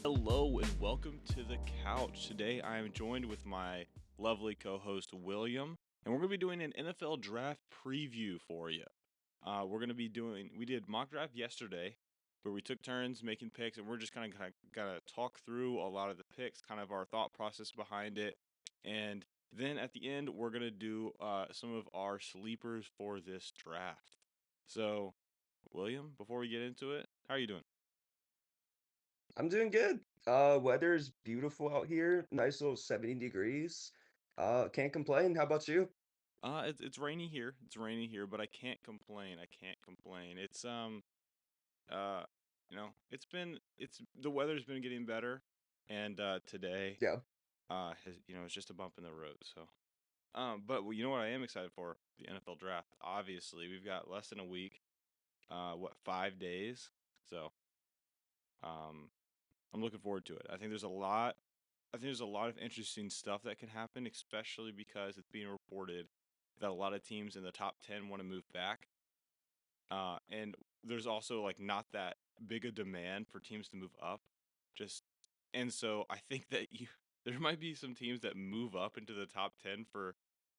Hello and welcome to the couch. Today I am joined with my lovely co-host William, and we're going to be doing an NFL draft preview for you. We did mock draft yesterday, where we took turns making picks, and we're just gonna talk through a lot of the picks, kind of our thought process behind it, and then at the end we're gonna do some of our sleepers for this draft. So, William, before we get into it, how are you doing? I'm doing good. Weather's beautiful out here. Nice little 70 degrees. Can't complain. How about you? It's rainy here. It's rainy here, but I can't complain. I can't complain. Uh, it's the weather's been getting better, and today, Yeah. it's just a bump in the road. So, but you know what I am excited for? The NFL draft. Obviously, we've got less than a week. What, 5 days? So, um, I'm looking forward to it. I think there's a lot. I think there's a lot of interesting stuff that can happen, especially because it's being reported that a lot of teams in the top 10 want to move back. And there's also like not that big a demand for teams to move up. Just and so I think that you there might be some teams that move up into the top 10 for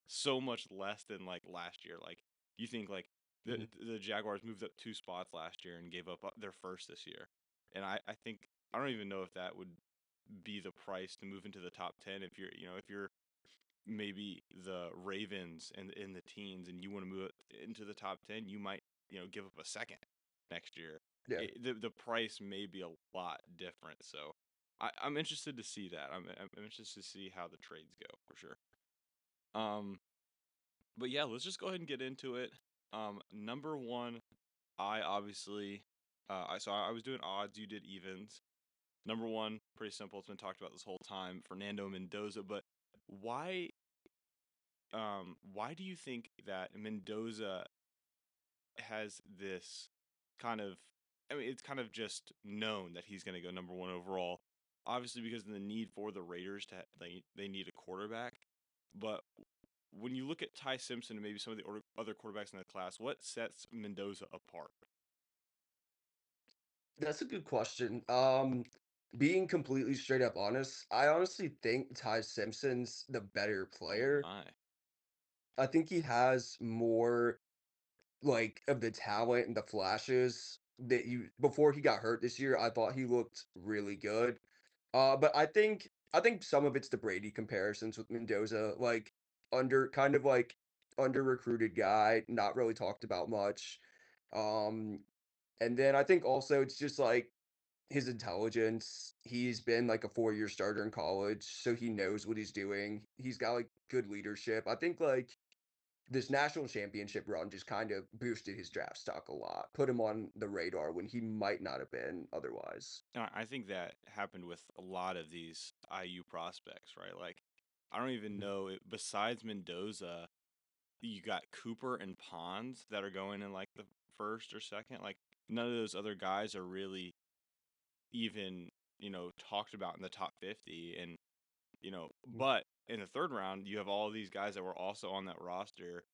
so much less than like last year. Like you think like Mhm. the Jaguars moved up 2 spots last year and gave up their first this year. And I think I don't even know if that would be the price to move into the top 10 if you're maybe the Ravens and in the teens and you want to move into the top 10, you might, give up a second next year. Yeah. The price may be a lot different. So I'm interested to see that. I'm interested to see how the trades go for sure. Um, but yeah, let's just go ahead and get into it. Number one, I obviously, I was doing odds, you did evens. Number one, pretty simple. It's been talked about this whole time. Fernando Mendoza, but why why do you think that Mendoza has this kind of I mean, it's kind of just known that he's going to go number one overall. Obviously, because of the need for the Raiders they need a quarterback. But when you look at Ty Simpson and maybe some of the other quarterbacks in the class, what sets Mendoza apart? That's a good question. Being completely straight up honest, I honestly think Ty Simpson's the better Oh player. my. I think he has more like of the talent and the flashes that you before he got hurt this year. I thought he looked really good. But I think some of it's the Brady comparisons with Mendoza, like under recruited guy, not really talked about much. Um, and then I think also it's just like his intelligence. He's been like a 4-year starter in college, so he knows what he's doing. He's got like good leadership. I think like this national championship run just kind of boosted his draft stock a lot, put him on the radar when he might not have been otherwise. I think that happened with a lot of these IU prospects, right? Like, I don't even Mhm. know, besides Mendoza, you got Cooper and Pons that are going in like the first or second. Like none of those other guys are really even, talked about in the top 50. And, but in the third round, you have all these guys that were also on that roster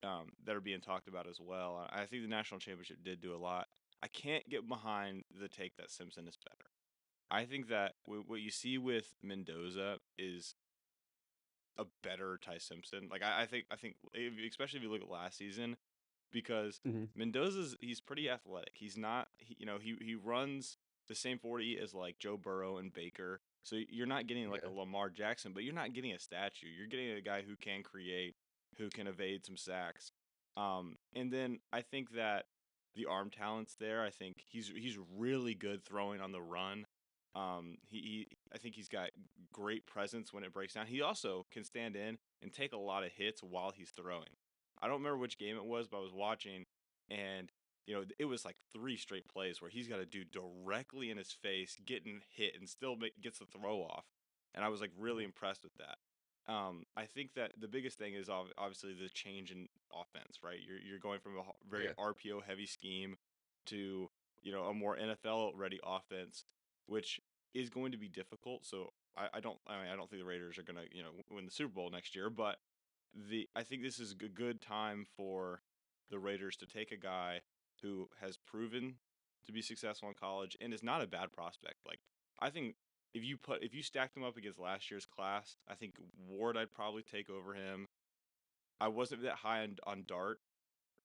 that are being talked about as well. I think the national championship did do a lot. I can't get behind the take that Simpson is better. I think that what you see with Mendoza is a better Ty Simpson. Like I think especially if you look at last season, because Mhm. He's pretty athletic. He's not he runs the same 40 as like Joe Burrow and Baker. So you're not getting like a Yeah. Lamar Jackson, but you're not getting a statue. You're getting a guy who can create, who can evade some sacks. And then I think that the arm talent's there. I think he's really good throwing on the run. I think he's got great presence when it breaks down. He also can stand in and take a lot of hits while he's throwing. I don't remember which game it was, but I was watching, and it was like three straight plays where he's got a dude directly in his face, getting hit, and still gets the throw off, and I was like really Mhm. impressed with that. I think that the biggest thing is obviously the change in offense, right? You're going from a very Yeah. RPO heavy scheme to a more NFL ready offense, which is going to be difficult. So I don't think the Raiders are gonna win the Super Bowl next year, but the I think this is a good time for the Raiders to take a guy who has proven to be successful in college and is not a bad prospect. Like I think if you stacked him up against last year's class, I think Ward I'd probably take over him. I wasn't that high on Dart,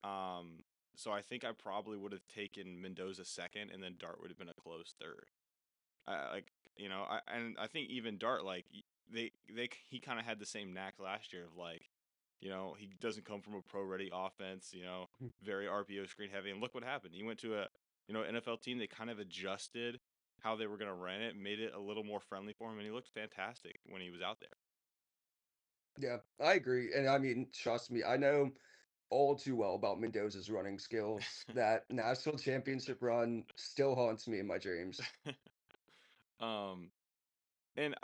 um, so I think I probably would have taken Mendoza second, and then Dart would have been a close third. Like I think even Dart he kind of had the same knack last year of he doesn't come from a pro ready offense, very RPO screen heavy, and look what happened. He went to a NFL team. They kind of adjusted how they were going to run it, made it a little more friendly for him, and he looked fantastic when he was out there. Yeah, I agree. And I mean, trust me, I know all too well about Mendoza's running skills. That national championship run still haunts me in my dreams. um, and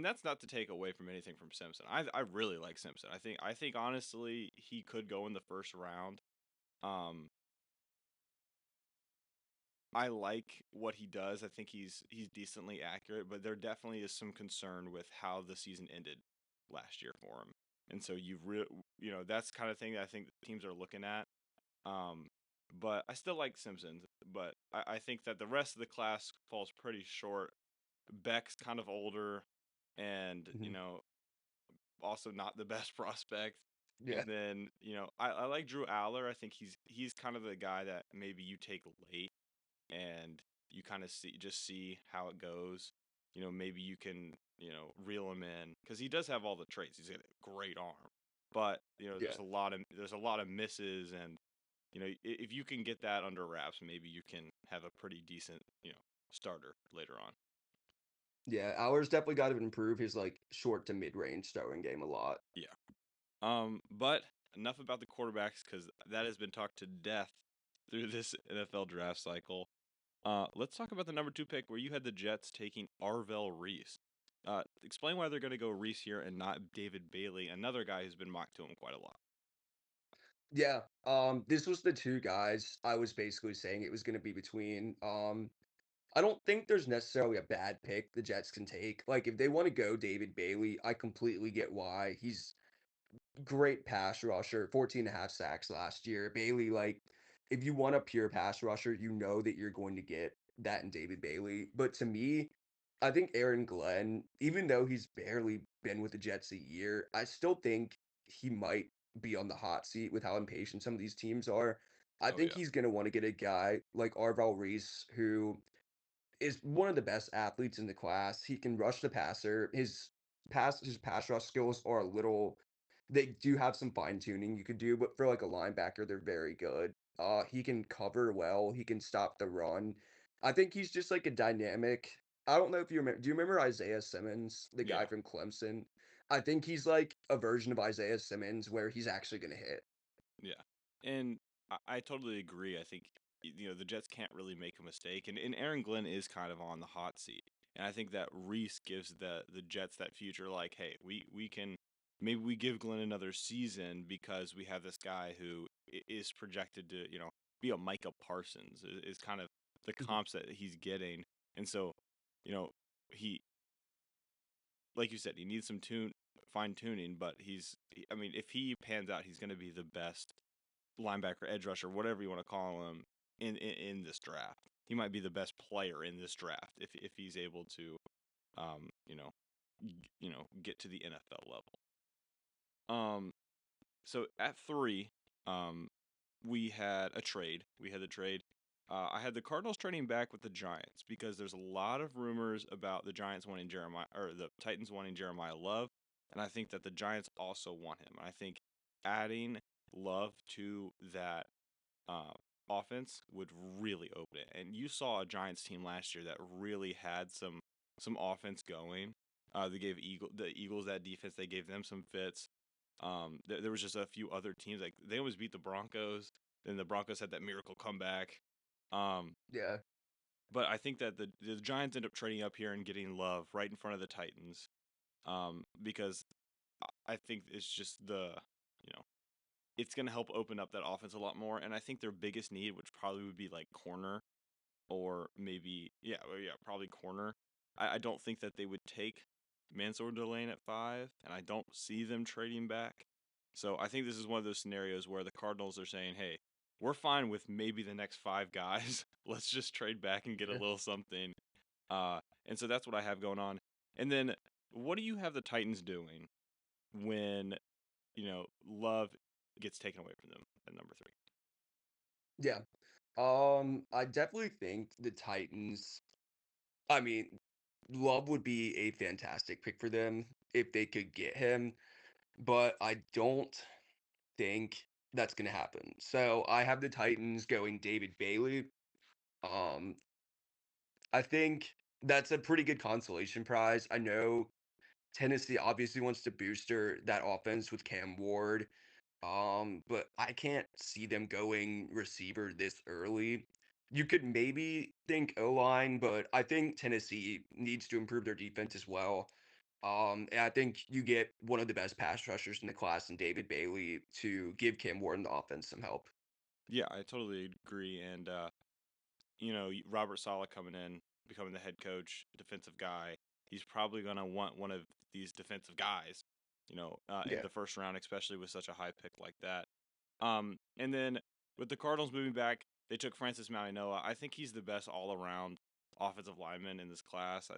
that's not to take away from anything from Simpson. I really like Simpson. I think honestly he could go in the first round. Um, I like what he does. I think he's decently accurate, but there definitely is some concern with how the season ended last year for him. And so that's kind of thing that I think teams are looking at. Um, but I still like Simpson, but I think that the rest of the class falls pretty short. Beck's kind of older, and Mhm. also not the best prospect. Yeah, And then I like Drew Aller. I think he's kind of the guy that maybe you take late and you kind of see how it goes. Maybe you can reel him in because he does have all the traits. He's got a great arm, but yeah. there's a lot of misses, and if you can get that under wraps, maybe you can have a pretty decent starter later on. Yeah, ours definitely got to improve his like short to mid range throwing game a lot. Yeah. But enough about the quarterbacks because that has been talked to death through this NFL draft cycle. Let's talk about the number 2 pick where you had the Jets taking Arvell Reese. Explain why they're going to go Reese here and not David Bailey, another guy who's been mocked to him quite a lot. Yeah, this was the two guys I was basically saying it was going to be between. I don't think there's necessarily a bad pick the Jets can take. Like if they want to go David Bailey, I completely get why. He's great pass rusher, 14 and a half sacks last year. Bailey, like, if you want a pure pass rusher, you know that you're going to get that in David Bailey. But to me, I think Aaron Glenn, even though he's barely been with the Jets a year, I still think he might be on the hot seat with how impatient some of these teams are. I Oh think yeah, he's going to want to get a guy like Arval Reese, who is one of the best athletes in the class. He can rush the passer. His pass rush skills are a little they do have some fine tuning you could do, but for like a linebacker, they're very good. He can cover well. He can stop the run. I think he's just like a dynamic. I don't know if you remember. Do you remember Isaiah Simmons, the guy yeah, from Clemson? I think he's like a version of Isaiah Simmons where he's actually going to hit. yeah. And I totally agree. I think the Jets can't really make a mistake, and Aaron Glenn is kind of on the hot seat. And I think that Reese gives the Jets that future. Like, hey, we can maybe we give Glenn another season because we have this guy who is projected to be a Micah Parsons is kind of the Mhm. comps that he's getting. And so you know he like you said, he needs some fine tuning, but I mean, if he pans out, he's going to be the best linebacker, edge rusher, whatever you want to call him in this draft. He might be the best player in this draft if he's able to, um, you know, get to the NFL level. Um, so at 3, um, we had a trade. We had the trade. I had the Cardinals trading back with the Giants because there's a lot of rumors about the Giants wanting Jeremiah or the Titans wanting Jeremiah Love, and I think that the Giants also want him. I think adding Love to that uh, offense would really open it. And you saw a Giants team last year that really had some offense going. They gave the Eagles that defense. They gave them some fits. There was just a few other teams like they almost beat the Broncos. Then the Broncos had that miracle comeback. Um, Yeah. but I think that the Giants end up trading up here and getting Love right in front of the Titans. Because I think it's just you know it's going to help open up that offense a lot more. And I think their biggest need, which probably would be like corner or maybe, probably corner. I don't think that they would take Mansour Delane at 5, and I don't see them trading back. So I think this is one of those scenarios where the Cardinals are saying, hey, we're fine with maybe the next 5 guys. Let's just trade back and get a Yeah. little something. And so that's what I have going on. And then what do you have the Titans doing when, Love gets taken away from them at number 3? Yeah. I definitely think the Titans, I mean, Love would be a fantastic pick for them if they could get him, but I don't think that's gonna happen. So I have the Titans going David Bailey. Um, I think that's a pretty good consolation prize. I know Tennessee obviously wants to booster that offense with Cam Ward. But I can't see them going receiver this early. You could maybe think O-line, but I think Tennessee needs to improve their defense as well. And I think you get one of the best pass rushers in the class in David Bailey to give Cam Ward and the offense some help. Yeah, I totally agree. And Robert Saleh coming in, becoming the head coach, defensive guy, he's probably going to want one of these defensive guys, in Yeah. the first round, especially with such a high pick like that. And then with the Cardinals moving back, they took Francis Mauigoa. I think he's the best all around offensive lineman in this class.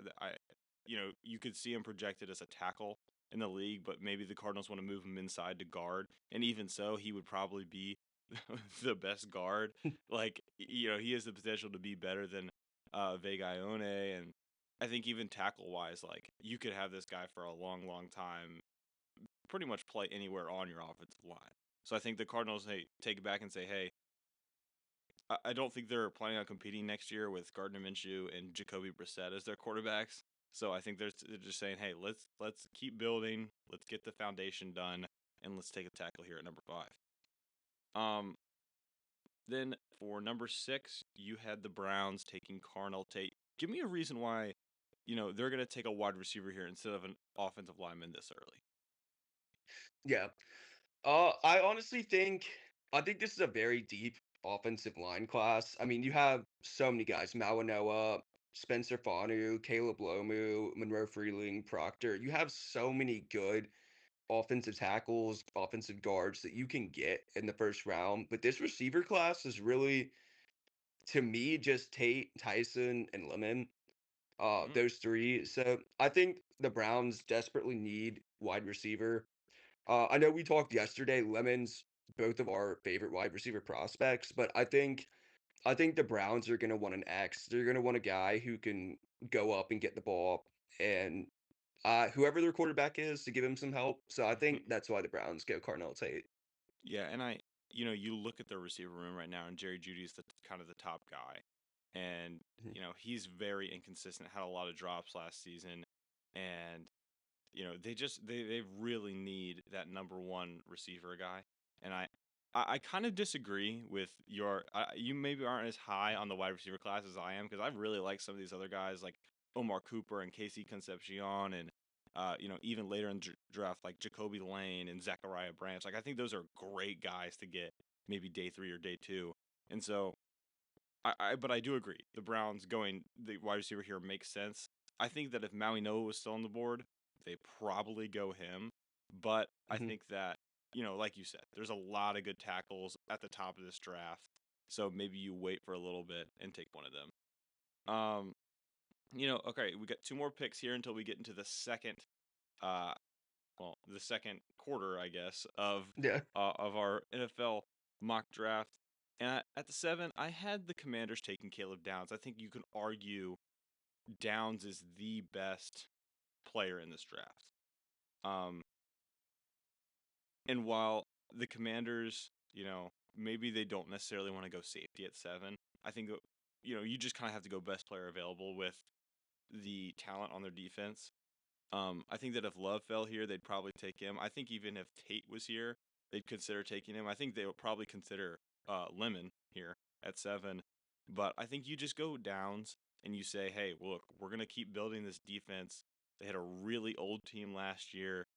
You could see him projected as a tackle in the league, but maybe the Cardinals want to move him inside to guard. And even so, he would probably be the best guard. Like, he has the potential to be better than Vega Ione. And I think even tackle wise, like, you could have this guy for a long, long time, pretty much play anywhere on your offensive line. So I think the Cardinals, hey, take it back and say, hey, I don't think they're planning on competing next year with Gardner Minshew and Jacoby Brissett as their quarterbacks. So I think they're just saying, hey, let's keep building, let's get the foundation done, and let's take a tackle here at number 5. Um, then for number 6, you had the Browns taking Carnell Tate. Give me a reason why, they're gonna take a wide receiver here instead of an offensive lineman this early. Yeah. I honestly think I think this is a very deep offensive line class. I mean, you have so many guys: Mawanoa, Spencer Fanu, Caleb Lomu, Monroe Freeling, Proctor. You have so many good offensive tackles, offensive guards that you can get in the first round. But this receiver class is really, to me, just Tate, Tyson, and Lemon. Mm-hmm. Those three. So I think the Browns desperately need wide receiver. I know we talked yesterday, Lemons, both of our favorite wide receiver prospects, but I think the Browns are gonna want an X. They're gonna want a guy who can go up and get the ball and whoever their quarterback is to give him some help. So I think that's why the Browns go Cardinal Tate. Yeah, and you look at the receiver room right now, and Jerry Judy's the kind of the top guy, and Mhm. he's very inconsistent. Had a lot of drops last season, and they really need that number one receiver guy. And I kind of disagree with you maybe aren't as high on the wide receiver class as I am because I really like some of these other guys like Omar Cooper and Casey Concepcion and even later in draft like Jacoby Lane and Zachariah Branch. Like I think those are great guys to get maybe day 3 or day 2. And so but I do agree. The Browns going the wide receiver here makes sense. I think that if Maui Noah was still on the board, they probably go him. But I Mhm. think that, like you said, there's a lot of good tackles at the top of this draft. So maybe you wait for a little bit and take one of them. Okay, we got 2 more picks here until we get into uh the second quarter, I guess, Yeah. of our NFL mock draft. And at the 7, I had the Commanders taking Caleb Downs. I think you can argue Downs is the best player in this draft. Um, and while the Commanders, maybe they don't necessarily want to go safety at 7, I think you just kind of have to go best player available with the talent on their defense. I think that if Love fell here, they'd probably take him. I think even if Tate was here, they'd consider taking him. I think they would probably consider Lemon here at 7. But I think you just go Downs and you say, hey, look, we're gonna keep building this defense. They had a really old team last year,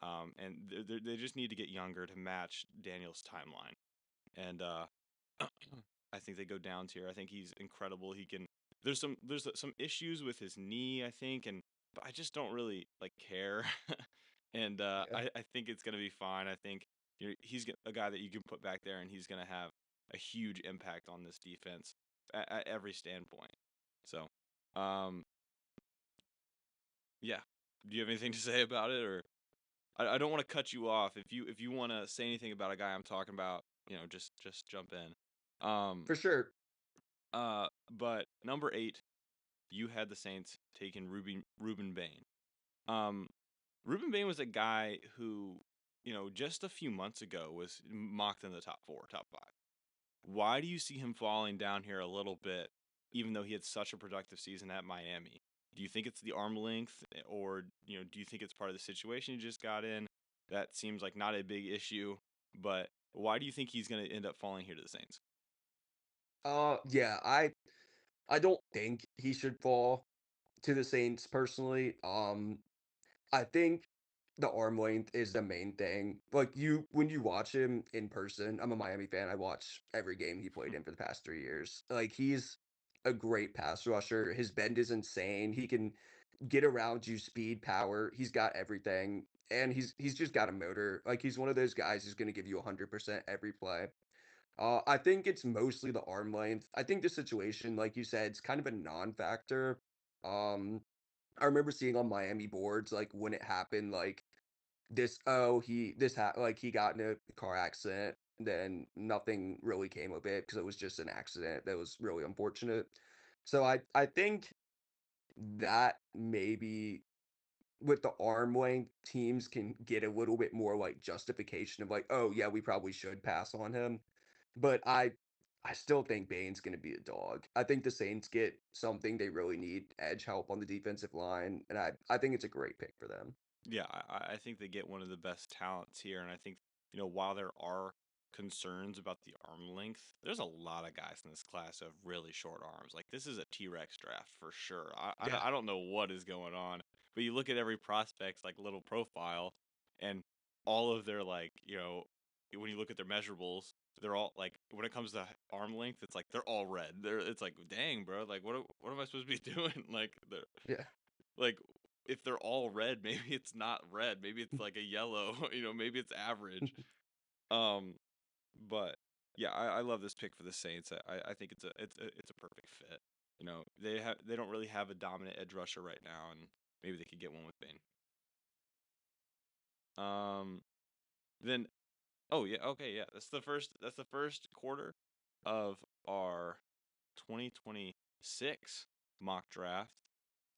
and they just need to get younger to match Daniel's timeline. And I think they go Downs here. I think he's incredible. He can. There's some issues with his knee, I think, and but I just don't really like care. And Yeah. I think it's gonna be fine. I think a guy that you can put back there, and he's gonna have a huge impact on this defense at every standpoint. So, um, Yeah. Do you have anything to say about it, or I don't want to cut you off. If you want to say anything about a guy I'm talking about, just jump in. Um, For sure. but number 8, you had the Saints taking Ruben Bain. Um, Ruben Bain was a guy who, just a few months ago was mocked in the top 4, top 5. Why do you see him falling down here a little bit, even though he had such a productive season at Miami? Do you think it's the arm length, or do you think it's part of the situation he just got in? That seems like not a big issue, but why do you think he's going to end up falling here to the Saints? Yeah, I don't think he should fall to the Saints personally. I think the arm length is the main thing. Like when you watch him in person, I'm a Miami fan. I watch every game he played in for the past 3 years. Like he's a great pass rusher. His bend is insane. He can get around you, speed, power. He's got everything. And he's just got a motor. Like he's one of those guys who's gonna give you 100% every play. I think it's mostly the arm length. I think the situation, like you said, it's kind of a non-factor. Um, I remember seeing on Miami boards, like when it happened, like like he got in a car accident, then nothing really came of it because it was just an accident that was really unfortunate. So I think that maybe with the arm length, teams can get a little bit more like justification of like, oh yeah, we probably should pass on him. But I still think Bane's gonna be a dog. I think the Saints get something they really need, edge help on the defensive line, and I think it's a great pick for them. Yeah, I think they get one of the best talents here, and I think while there are concerns about the arm length, there's a lot of guys in this class who have really short arms. Like this is a T-Rex draft for sure. Yeah. I don't know what is going on, but you look at every prospect's like little profile, and all of their when you look at their measurables, they're all like when it comes to arm length, it's like they're all red. It's like dang, bro, like what am I supposed to be doing? Yeah. Like, if they're all red, maybe it's not red, maybe it's like a yellow, maybe it's average. Um, but yeah, I love this pick for the Saints. I think it's a perfect fit. They don't really have a dominant edge rusher right now, and maybe they could get one with Bane. Um, then oh yeah, okay, yeah. That's the first quarter of our 2026 mock draft.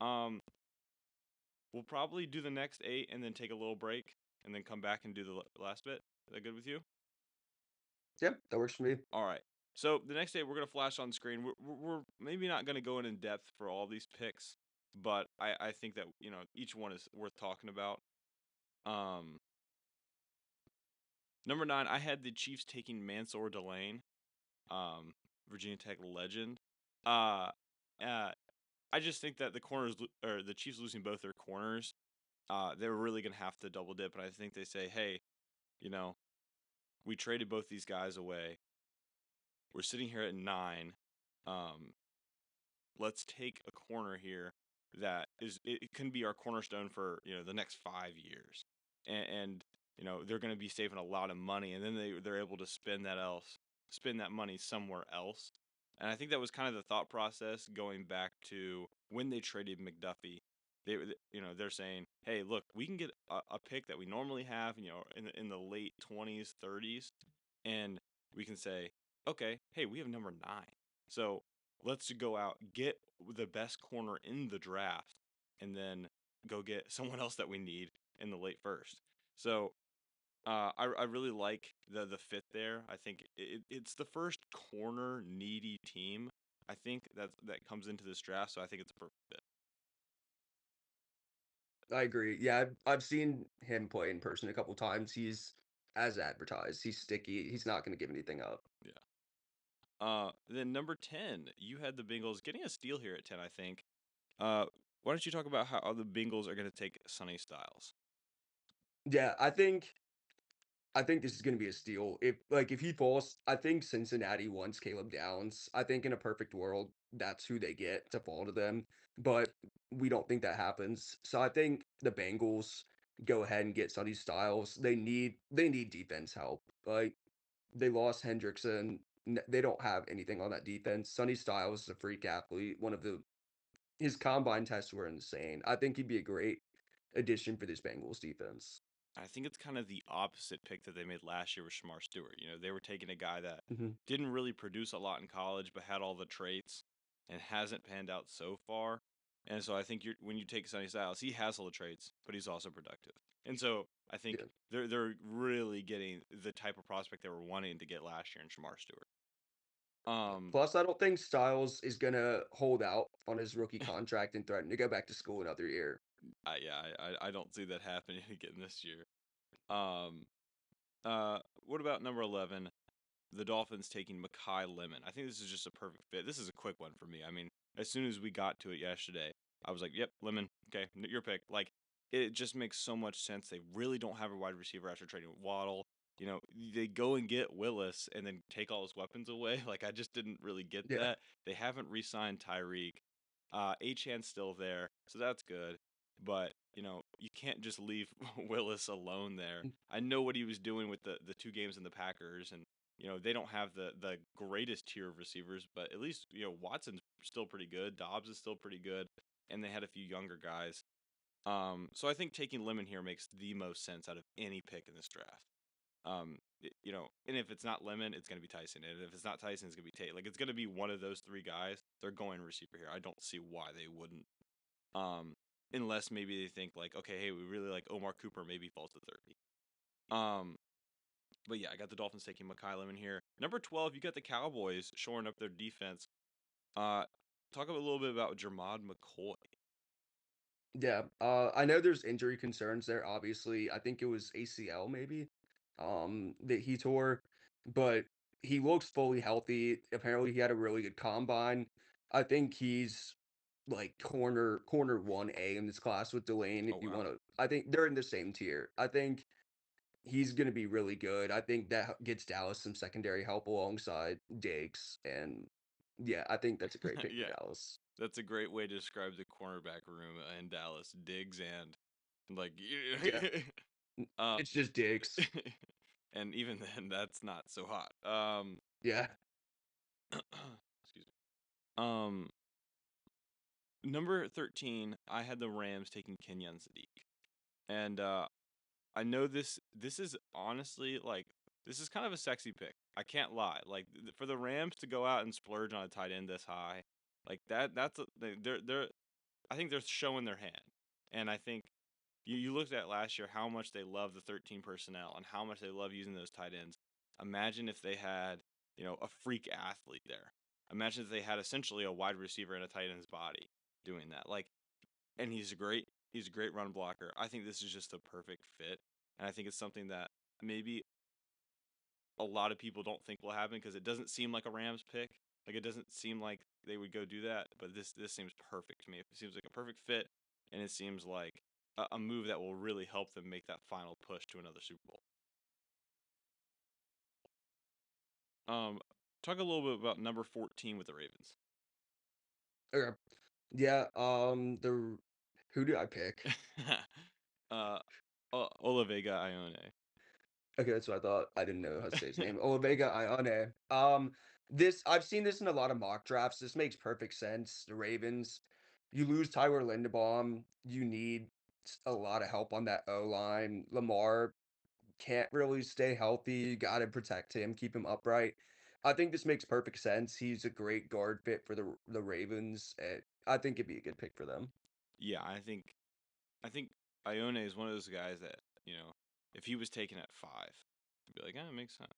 Um, We'll probably do the next 8 and then take a little break and then come back and do the last bit. Is that good with you? Yeah, that works for me. All right. So the next 8 we're gonna flash on screen. We're maybe not gonna go in depth for all these picks, but I think that each one is worth talking about. Um, Number 9, I had the Chiefs taking Mansour Delane, um, Virginia Tech legend. Uh, uh, I just think that or the Chiefs losing both their corners, they were really gonna have to double dip, and I think they say, hey, you know, we traded both these guys away. We're sitting here at 9. Um, let's take a corner here that it can be our cornerstone for the next 5 years, and they're going to be saving a lot of money, and then they're able to spend that money somewhere else. And I think that was kind of the thought process going back to when they traded McDuffie. They're saying, hey, look, we can get a pick that we normally have, in the late 20s, 30s, and we can say, okay, hey, we have number 9. So let's go out, get the best corner in the draft, and then go get someone else that we need in the late first. So I really like the fit there. I think it's the first corner needy team. I think that comes into this draft, so I think it's a perfect fit. I agree. Yeah, I've seen him play in person a couple times. He's as advertised. He's sticky. He's not gonna give anything up. Yeah. Then number 10, you had the Bengals getting a steal here at 10, I think. Uh, why don't you talk about how the Bengals are going to take Sonny Styles? Yeah, I think this is gonna be a steal. If he falls, I think Cincinnati wants Caleb Downs. I think in a perfect world, that's who they get to fall to them, but we don't think that happens. So I think the Bengals go ahead and get Sonny Styles. They need defense help. Like they lost Hendrickson. They don't have anything on that defense. Sonny Styles is a freak athlete, one of the his combine tests were insane. I think he'd be a great addition for this Bengals defense. I think it's kind of the opposite pick that they made last year with Shamar Stewart. You know, they were taking a guy that Mhm. didn't really produce a lot in college, but had all the traits and hasn't panned out so far. And so I think when you take Sonny Styles, he has all the traits, but he's also productive. And so I think Yeah. they're really getting the type of prospect they were wanting to get last year in Shamar Stewart. Um, Plus, I don't think Styles is gonna hold out on his rookie contract and threaten to go back to school another year. I don't see that happening again this year. Um, what about number 11? The Dolphins taking Makai Lemon. I think this is just a perfect fit. This is a quick one for me. I mean, as soon as we got to it yesterday, I was like, "Yep, Lemon. Okay, your pick." Like, it just makes so much sense. They really don't have a wide receiver after trading with Waddle. You know, they go and get Willis and then take all his weapons away. Like, I just didn't really get Yeah. that. They haven't re-signed Tyreek. Achan's still there, so that's good. But you know, you can't just leave Willis alone there. I know what he was doing with the two games in the Packers, and you know, they don't have the greatest tier of receivers, but at least, you know, Watson's still pretty good. Dobbs is still pretty good. And they had a few younger guys. So I think taking Lemon here makes the most sense out of any pick in this draft. You know, and if it's not Lemon, it's gonna be Tyson. And if it's not Tyson, it's gonna be Tate. Like it's gonna be one of those three guys. They're going receiver here. I don't see why they wouldn't. Um, unless maybe they think like, okay, hey, we really like Omar Cooper, maybe he falls to 30. Um, but yeah, I got the Dolphins taking Makai Lemon here. Number 12, you got the Cowboys shoring up their defense. Uh, talk a little bit about Jermod McCoy. Yeah. I know there's injury concerns there, obviously. I think it was ACL maybe, that he tore, but he looks fully healthy. Apparently, he had a really good combine. I think he's like corner 1A in this class with Delane, if Oh you wow. wanna I think they're in the same tier. I think he's gonna be really good. I think that gets Dallas some secondary help alongside Diggs, and yeah, I think that's a great pick for Yeah, Dallas. that's a great way to describe the cornerback room in Dallas. Diggs and like, Yeah, um, it's just Diggs. and even then, that's not so hot. Yeah. Excuse me. Um, number 13, I had the Rams taking Kenyon Sadiq, and I know this is honestly like this is kind of a sexy pick. I can't lie. Like for the Rams to go out and splurge on a tight end this high, like they're I think they're showing their hand. And I think you looked at last year how much they love the 13 personnel and how much they love using those tight ends. Imagine if they had, you know, a freak athlete there. Imagine if they had essentially a wide receiver in a tight end's body doing that. Like and he's a great run blocker. I think this is just a perfect fit, and I think it's something that maybe a lot of people don't think will happen because it doesn't seem like a Rams pick. Like it doesn't seem like they would go do that, but this seems perfect to me. It seems like a perfect fit, and it seems like a move that will really help them make that final push to another Super Bowl. Talk a little bit about number 14 with the Ravens. Okay. Yeah, the who did I pick? uh, Olavega Ione. Okay, that's what I thought. I didn't know how to say his name. Olavega Iane. This I've seen this in a lot of mock drafts. This makes perfect sense. The Ravens, you lose Tyler Linderbaum, you need a lot of help on that O line. Lamar can't really stay healthy. You got to protect him, keep him upright. I think this makes perfect sense. He's a great guard fit for the Ravens. And I think it'd be a good pick for them. Yeah, I think Ione is one of those guys that, you know, if he was taken at 5, you'd be like, "Eh, it makes sense."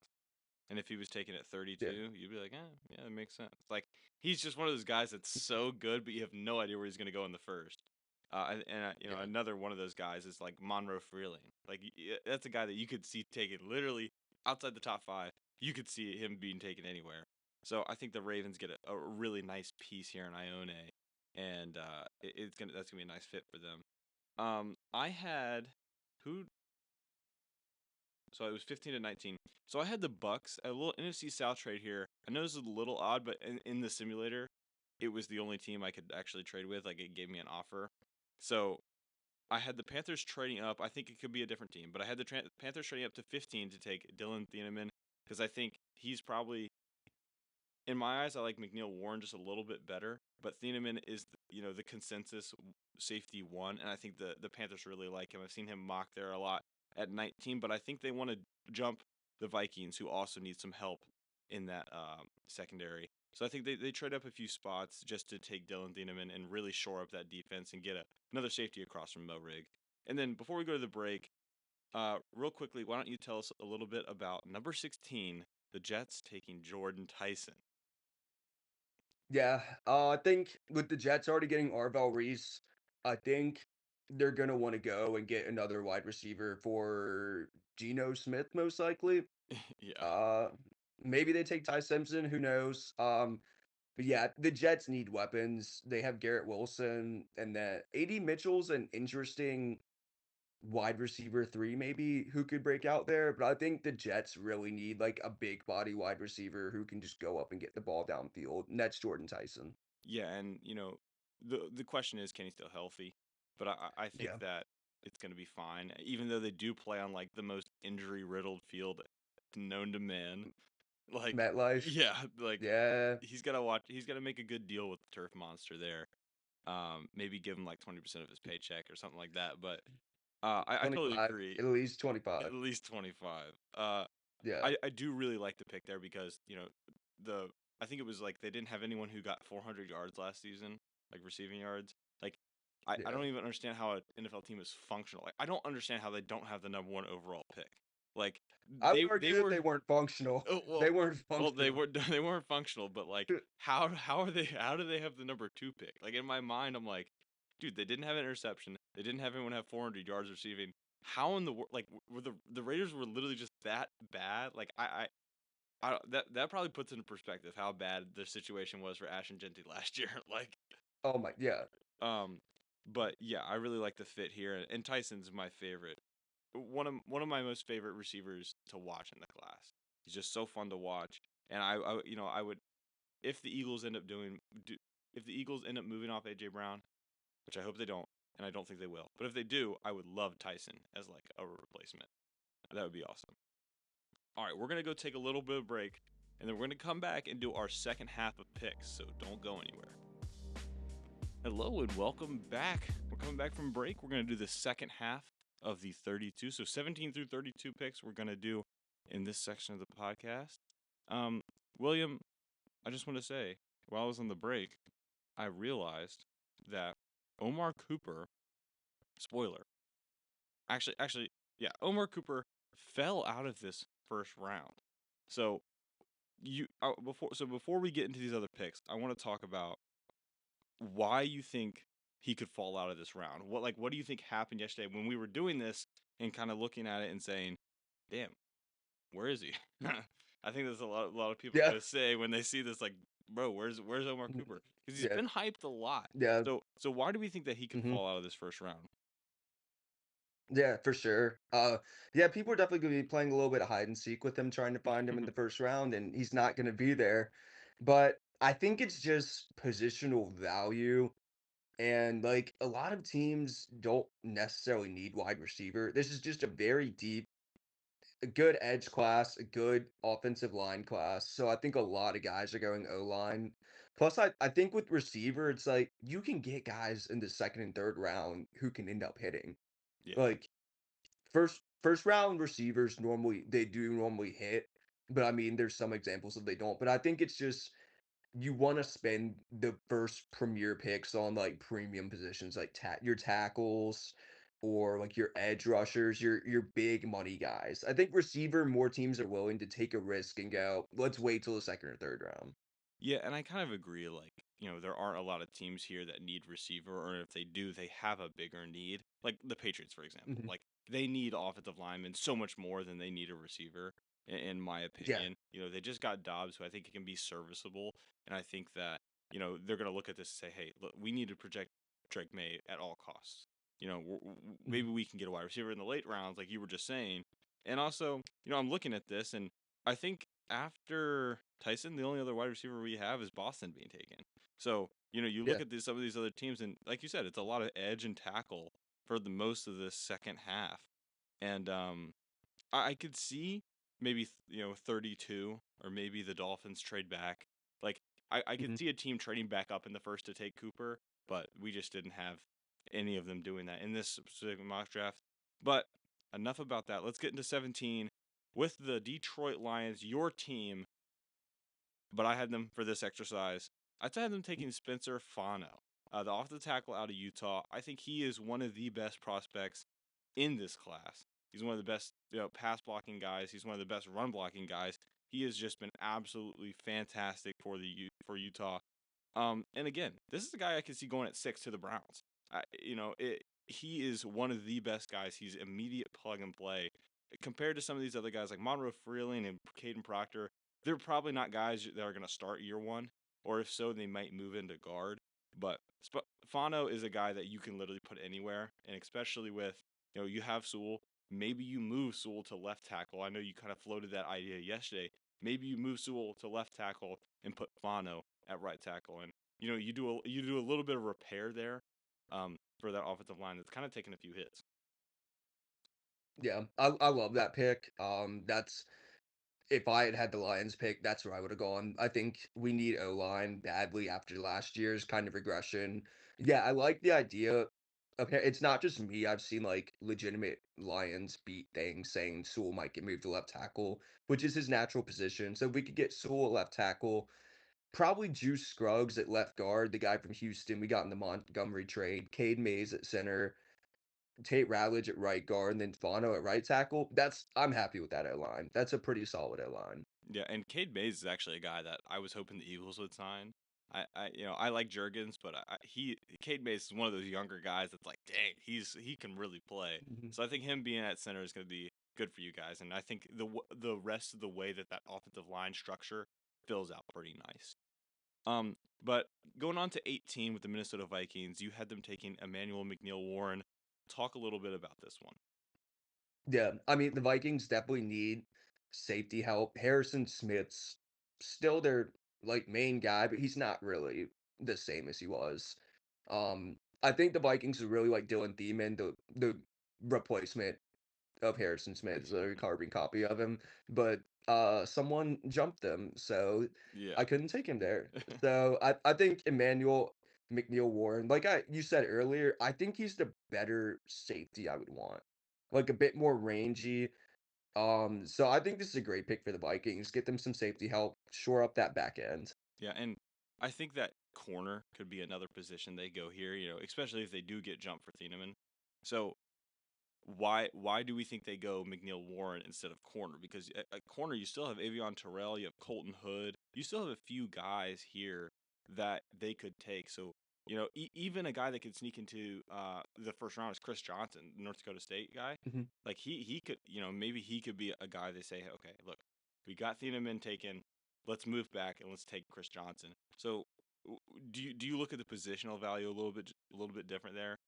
And if he was taken at Yeah, 32, you'd be like, yeah, it makes sense." Like he's just one of those guys that's so good, but you have no idea where he's going to go in the first. You know, yeah. another one of those guys is like Monroe Freeling. Like that's a guy that you could see taken literally outside the top 5. You could see him being taken anywhere. So I think the Ravens get a really nice piece here in Ione, and that's gonna be a nice fit for them. I had who? So it was 15 to 19. So I had the Bucks, a little NFC South trade here. I know this is a little odd, but in the simulator, it was the only team I could actually trade with. Like it gave me an offer. So I had the Panthers trading up. I think it could be a different team, but I had the Panthers trading up to 15 to take Dylan Thieneman because I think he's probably in my eyes, I like McNeil Warren just a little bit better, but Thieneman is the consensus safety one, and I think the Panthers really like him. I've seen him mock there a lot at 19, but I think they want to jump the Vikings, who also need some help in that secondary. So I think they trade up a few spots just to take Dylan Thieneman and really shore up that defense and get another safety across from Mo Rig. And then before we go to the break, real quickly, why don't you tell us a little bit about number 16, the Jets taking Jordan Tyson? Yeah, I think with the Jets already getting Arvell Reese, I think they're gonna want to go and get another wide receiver for Geno Smith, most likely. Yeah. Uh, Maybe they take Ty Simpson, who knows? But yeah, the Jets need weapons. They have Garrett Wilson, and that AD Mitchell's an interesting wide receiver three, maybe who could break out there. But I think the Jets really need like a big body wide receiver who can just go up and get the ball downfield. And that's Jordan Tyson. Yeah, and the question is, can he still healthy? But I think Yeah. that it's going to be fine, even though they do play on like the most injury riddled field known to man. Like, MetLife. yeah, like Yeah. He's got to make a good deal with the turf monster there. Maybe give him like 20% of his paycheck or something like that. But I totally 25, agree. at least At 25. least 25. Yeah. I do really like the pick there because the I think it was like they didn't have anyone who got 400 yards last season, like receiving yards. Like I Yeah. don't even understand how an NFL team is functional. Like I don't understand how they don't have the number one overall pick. Like I would they argue that were they weren't functional. oh, They weren't they functional. were they weren't functional, but like how do they have the number two pick? Like in my mind, I'm like, dude, they didn't have an interception. They didn't have anyone have 400 yards receiving. How in the world? Like were the Raiders were literally just that bad? Like that probably puts into perspective how bad the situation was for Ashton Genty last year. Like Oh my, yeah. um, but yeah, I really like the fit here, and Tyson's my favorite. One of my most favorite receivers to watch in the class. He's just so fun to watch, and I would if the Eagles end up if the Eagles end up moving off AJ Brown, which I hope they don't, and I don't think they will, but if they do, I would love Tyson as like a replacement. That would be awesome. All right, we're gonna go take a little bit of break, and then we're gonna come back and do our second half of picks. So don't go anywhere. Hello and welcome back. We're coming back from break. We're gonna do the second half of the 32. So 17 through 32 picks we're gonna do in this section of the podcast. William, I just want to say, while I was on the break, I realized that Omar Cooper, spoiler, actually, yeah, Omar Cooper fell out of this first round. So before we get into these other picks, I want to talk about why you think he could fall out of this round. What do you think happened yesterday when we were doing this and kind of looking at it and saying, "Damn, where is he?" I think there's a lot of people Yeah. gonna say when they see this, like, "Bro, where's Omar Cooper?" Because he's Yeah. been hyped a lot. Yeah. So why do we think that he could Mhm. fall out of this first round? Yeah, for sure. Yeah, people are definitely gonna be playing a little bit of hide and seek with him, trying to find him in the first round, and he's not gonna be there. But I think it's just positional value. And like a lot of teams don't necessarily need wide receiver. This is just a very deep, a good edge class, a good offensive line class. So I think a lot of guys are going O line. Plus, I think with receiver, it's like you can get guys in the second and third round who can end up hitting. Yeah, Like first round receivers normally they do normally hit, but I mean there's some examples that they don't. But I think it's just you want to spend the first premier picks on like premium positions like your tackles or like your edge rushers, your big money guys. I think receiver more teams are willing to take a risk and go, let's wait till the second or third round. yeah, and I kind of agree. Like, there aren't a lot of teams here that need receiver, or if they do, they have a bigger need. Like the Patriots, for example. Mhm. Like they need offensive linemen so much more than they need a receiver, in my Yeah. opinion. They just got Dobbs, who I think can be serviceable, and I think that they're gonna look at this and say, hey, look, we need to protect Drake May at all costs. Mhm. Maybe we can get a wide receiver in the late rounds, like you were just saying. And also, I'm looking at this, and I think after Tyson, the only other wide receiver we have is Boston being taken. So, you look Yeah. at some of these other teams, and like you said, it's a lot of edge and tackle for the most of this second half. And I could see maybe 32, or maybe the Dolphins trade back Like I could Mhm. see a team trading back up in the first to take Cooper, but we just didn't have any of them doing that in this specific mock draft. But enough about that. Let's get into 17 with the Detroit Lions, your team, but I had them for this exercise. I had them taking Spencer Fano, the off the tackle out of Utah. I think he is one of the best prospects in this class. He's one of the best, pass blocking guys. He's one of the best run blocking guys. He has just been absolutely fantastic for Utah. And again, this is a guy I could see going at 6 to the Browns. He is one of the best guys. He's immediate plug and play compared to some of these other guys like Monroe Freeling and Caden Proctor. They're probably not guys that are going to start year one, or if so, they might move into guard. But Fano is a guy that you can literally put anywhere, and especially with you have Sewell. Maybe you move Sewell to left tackle. I know you kind of floated that idea yesterday. Maybe you move Sewell to left tackle and put Fano at right tackle, and you do a little bit of repair there, for that offensive line that's kind of taken a few hits. Yeah, I love that pick. That's if I had had the Lions pick, that's where I would have gone. I think we need O-line badly after last year's kind of regression. Yeah, I like the idea of it's not just me. I've seen like legitimate Lions beat things saying Sewell might get moved to left tackle, which is his natural position. So if we could get Sewell at left tackle, probably Juice Scruggs at left guard, the guy from Houston we got in the Montgomery trade, Cade Mays at center, Tate Ratledge at right guard, and then Fano at right tackle. I'm happy with that O-line. That's a pretty solid O-line. Yeah, and Cade Mays is actually a guy that I was hoping the Eagles would sign. I like Jurgens, but Cade Mays is one of those younger guys that's like, dang, he can really play. Mhm. So I think him being at center is going to be good for you guys, and I think the rest of the way that offensive line structure fills out pretty nice. But going on to 18 with the Minnesota Vikings, you had them taking Emmanuel McNeil Warren. Talk a little bit about this one. Yeah, I mean, the Vikings definitely need safety help. Harrison Smith's still their like main guy, but he's not really the same as he was. I think the Vikings are really like Dylan Thiemann, the replacement of Harrison Smith, is a carbon copy of him, but someone jumped them, so Yeah. I couldn't take him there. So I think Emmanuel McNeil Warren, like you said earlier, I think he's the better safety I would want. Like a bit more rangy. So I think this is a great pick for the Vikings. Get them some safety help, shore up that back end. Yeah, and I think that corner could be another position they go here, especially if they do get jumped for Thieneman. So why do we think they go McNeil Warren instead of corner? Because at corner you still have Avion Terrell, you have Colton Hood, you still have a few guys here that they could take. So even a guy that could sneak into the first round is Chris Johnson, North Dakota State guy. Mhm. Like he could, maybe he could be a guy they say, okay, look, we got Thieneman taken, let's move back and let's take Chris Johnson. So do you look at the positional value a little bit different there?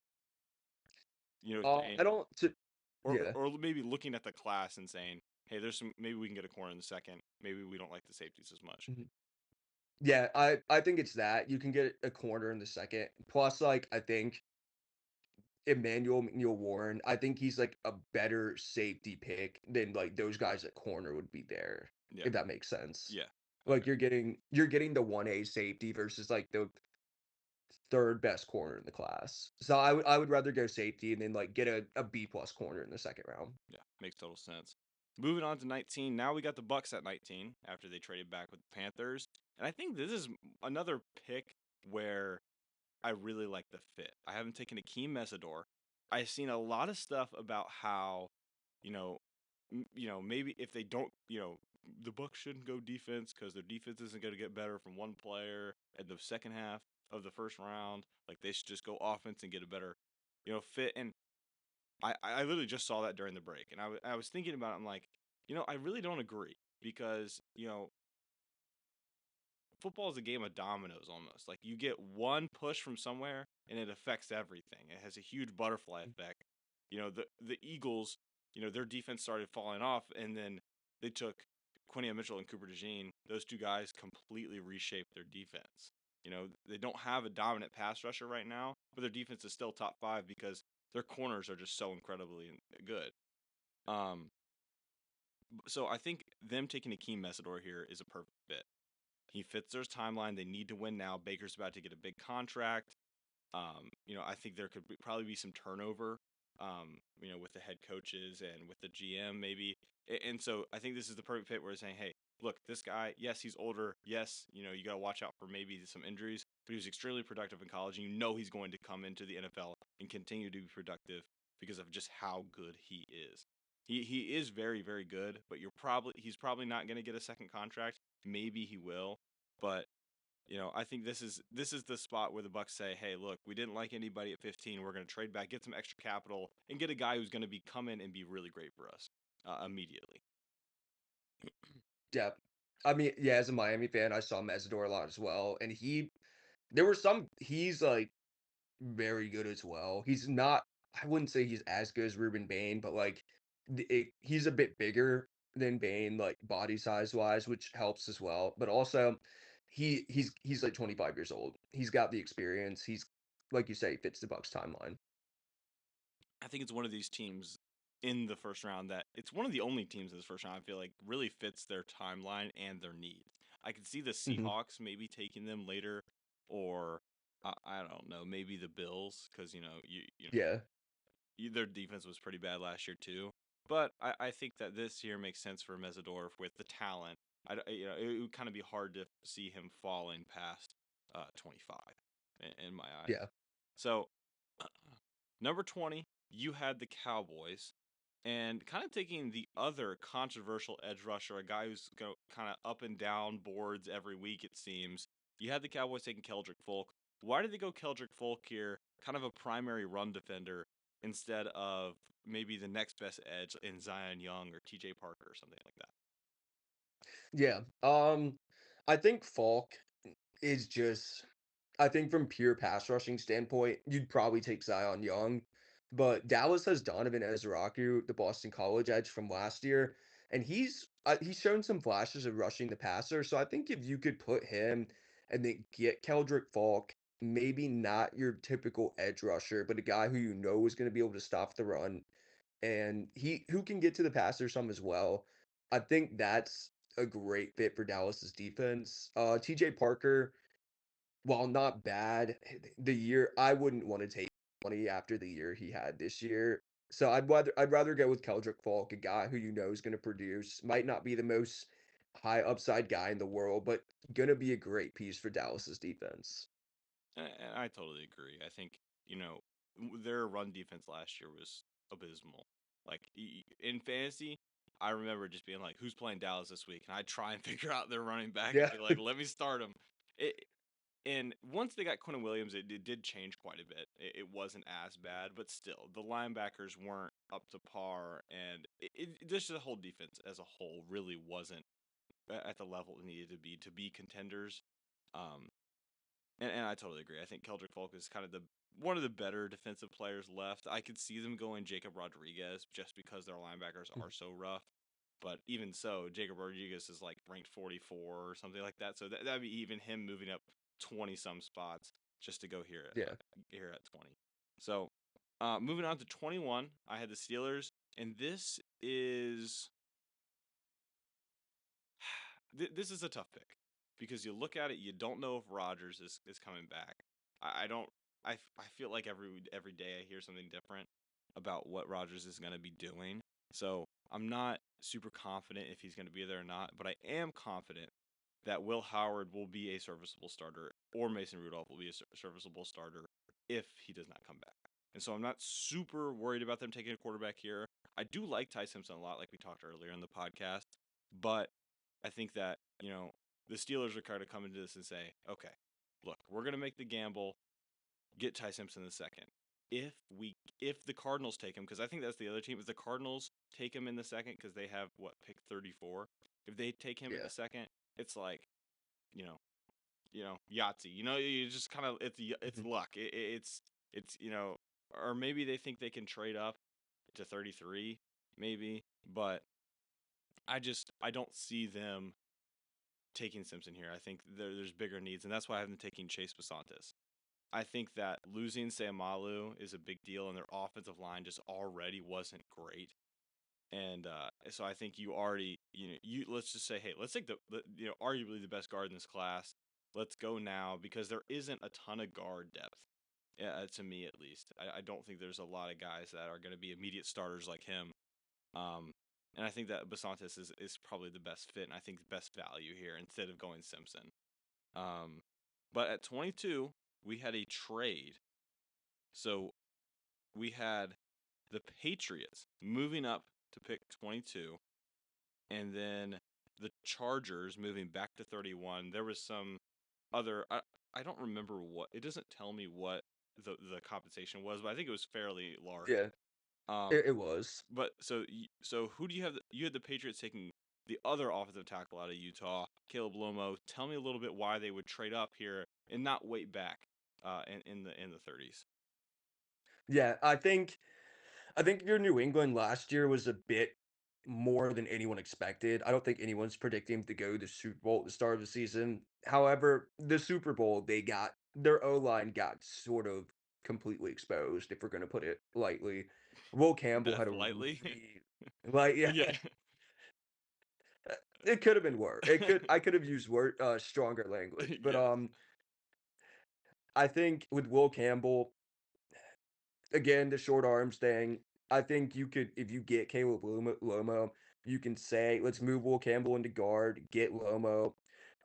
I Saying don't. or Yeah. or maybe looking at the class and saying, hey, maybe we can get a corner in the second. Maybe we don't like the safeties as much. Mhm. Yeah, I think it's that. You can get a corner in the second. Plus, like, I think Emmanuel McNeil Warren, I think he's like a better safety pick than like those guys at corner would be there, Yeah, if that makes sense. yeah, Like okay, you're getting the 1A safety versus like the third best corner in the class. So I would rather go safety and then like get a B plus corner in the second round. yeah, makes total sense. Moving on to 19. Now we got the Bucks at 19 after they traded back with the Panthers, and I think this is another pick where I really like the fit. I haven't taken Akeem Mesidor. I've seen a lot of stuff about how, you know, maybe if they don't, the Bucks shouldn't go defense because their defense isn't going to get better from one player at the second half of the first round. Like they should just go offense and get a better, fit. And I literally just saw that during the break, and I was thinking about it. I'm like, I really don't agree because football is a game of dominoes almost. Like you get one push from somewhere and it affects everything. It has a huge butterfly effect. The Eagles, their defense started falling off, and then they took Quinion Mitchell and Cooper DeJean. Those two guys completely reshaped their defense. They don't have a dominant pass rusher right now, but their defense is still top five because their corners are just so incredibly good. Um, so I think them taking Akeem Mesidor here is a perfect fit. He fits their timeline. They need to win now. Baker's about to get a big contract. I think there could probably be some turnover, with the head coaches and with the GM maybe. And so I think this is the perfect fit where we're saying, hey, look, this guy, yes, he's older. Yes, you got to watch out for maybe some injuries, but he was extremely productive in college. And he's going to come into the NFL and continue to be productive because of just how good he is. He is very, very good, but he's probably not going to get a second contract. Maybe he will, but I think this is the spot where the Bucks say, "Hey, look, we didn't like anybody at 15. We're going to trade back, get some extra capital, and get a guy who's going to come in and be really great for us immediately." Yeah. I mean, yeah, as a Miami fan, I saw Mesidor a lot as well, and he's like very good as well. He's not, I wouldn't say he's as good as Ruben Bain, but like he's a bit bigger than Bain, like body size wise, which helps as well. But also, he's like 25 years old. He's got the experience. He's like you say, he fits the Bucks timeline. I think it's one of these teams in the first round that it's one of the only teams in this first round I feel like really fits their timeline and their needs. I could see the Hmm. Seahawks maybe taking them later, or I don't know, maybe the Bills because Yeah, their defense was pretty bad last year too. But I think that this year makes sense for Mesidorf with the talent. It would kind of be hard to see him falling past 25 in my eyes. yeah, So number 20, you had the Cowboys, and kind of taking the other controversial edge rusher, a guy who's kind of up and down boards every week it seems. You had the Cowboys taking Keldrick Folk. Why did they go Keldrick Folk here? Kind of a primary run defender instead of maybe the next best edge in Zion Young or TJ Parker or something like that. yeah. I think Falk is just I think from pure pass rushing standpoint, you'd probably take Zion Young, but Dallas has Donovan Ezraku, the Boston College edge from last year, and he's shown some flashes of rushing the passer. So I think if you could put him and then get Keldrick Falk, maybe not your typical edge rusher, but a guy who you know is going to be able to stop the run, and he who can get to the passer some as well. I think that's a great fit for Dallas's defense. TJ Parker, while not bad, the year I wouldn't want to take 20 after the year he had this year. So I'd rather go with Keldrick Falk, a guy who you know is going to produce. Might not be the most high upside guy in the world, but gonna be a great piece for Dallas's defense. And I totally agree. I think, their run defense last year was abysmal. Like in fantasy, I remember just being like, "Who's playing Dallas this week?" And I try and figure out their running back and Yeah. be like, "Let me start him." It and once they got Quentin Williams, it did change quite a bit. It wasn't as bad, but still, the linebackers weren't up to par, and just the whole defense as a whole really wasn't at the level it needed to be contenders. Um, and I totally agree. I think Keldrick Folk is kind of the one of the better defensive players left. I could see them going Jacob Rodriguez just because their linebackers are so rough. But even so, Jacob Rodriguez is like ranked 44 or something like that. So that'd be even him moving up 20 some spots just to go Yeah. here at 20. So moving on to 21, I had the Steelers, and this is a tough pick because you look at it, you don't know if Rodgers is coming back. I don't. I feel like every day I hear something different about what Rodgers is going to be doing. So I'm not super confident if he's going to be there or not, but I am confident that Will Howard will be a serviceable starter or Mason Rudolph will be a serviceable starter if he does not come back. And so I'm not super worried about them taking a quarterback here. I do like Ty Simpson a lot, like we talked earlier in the podcast, but I think that, the Steelers are kind of coming to this and say, okay, look, we're going to make the gamble, get Ty Simpson the second. If the Cardinals take him, because I think that's the other team, if the Cardinals take him in the second, because they have what pick 34. If they take him in Yeah. the second, it's like, you know, Yahtzee. You just kind of it's Mhm. luck. It's or maybe they think they can trade up to 33, maybe, but I don't see them taking Simpson here. I think there's bigger needs, and that's why I have them taking Chase Basantis. I think that losing Samalu is a big deal, and their offensive line just already wasn't great. And so I think you already, you let's just say, hey, let's take arguably the best guard in this class. Let's go now because there isn't a ton of guard depth, to me at least. I don't think there's a lot of guys that are going to be immediate starters like him. Um, and I think that Basantis is probably the best fit, and I think the best value here instead of going Simpson. Um, but at 22, we had a trade. So we had the Patriots moving up to pick 22, and then the Chargers moving back to 31. There was some other I don't remember what, it doesn't tell me what the compensation was, but I think it was fairly large. Yeah, Um, it was. but so who do you have? You had the Patriots taking the other offensive tackle out of Utah, Caleb Lomo. Tell me a little bit why they would trade up here and not wait back in the 30s. Yeah, I think your New England last year was a bit more than anyone expected. I don't think anyone's predicting him to go to the Super Bowl at the start of the season. However, the Super Bowl, their O-line got sort of completely exposed, if we're going to put it lightly. Will Campbell had Death a lightly. yeah, Yeah. it could have been worse. I could have used stronger language, but Yes. I think with Will Campbell, again, the short arms thing, I think you could, if you get Caleb Lomo, you can say, let's move Will Campbell into guard, get Lomo.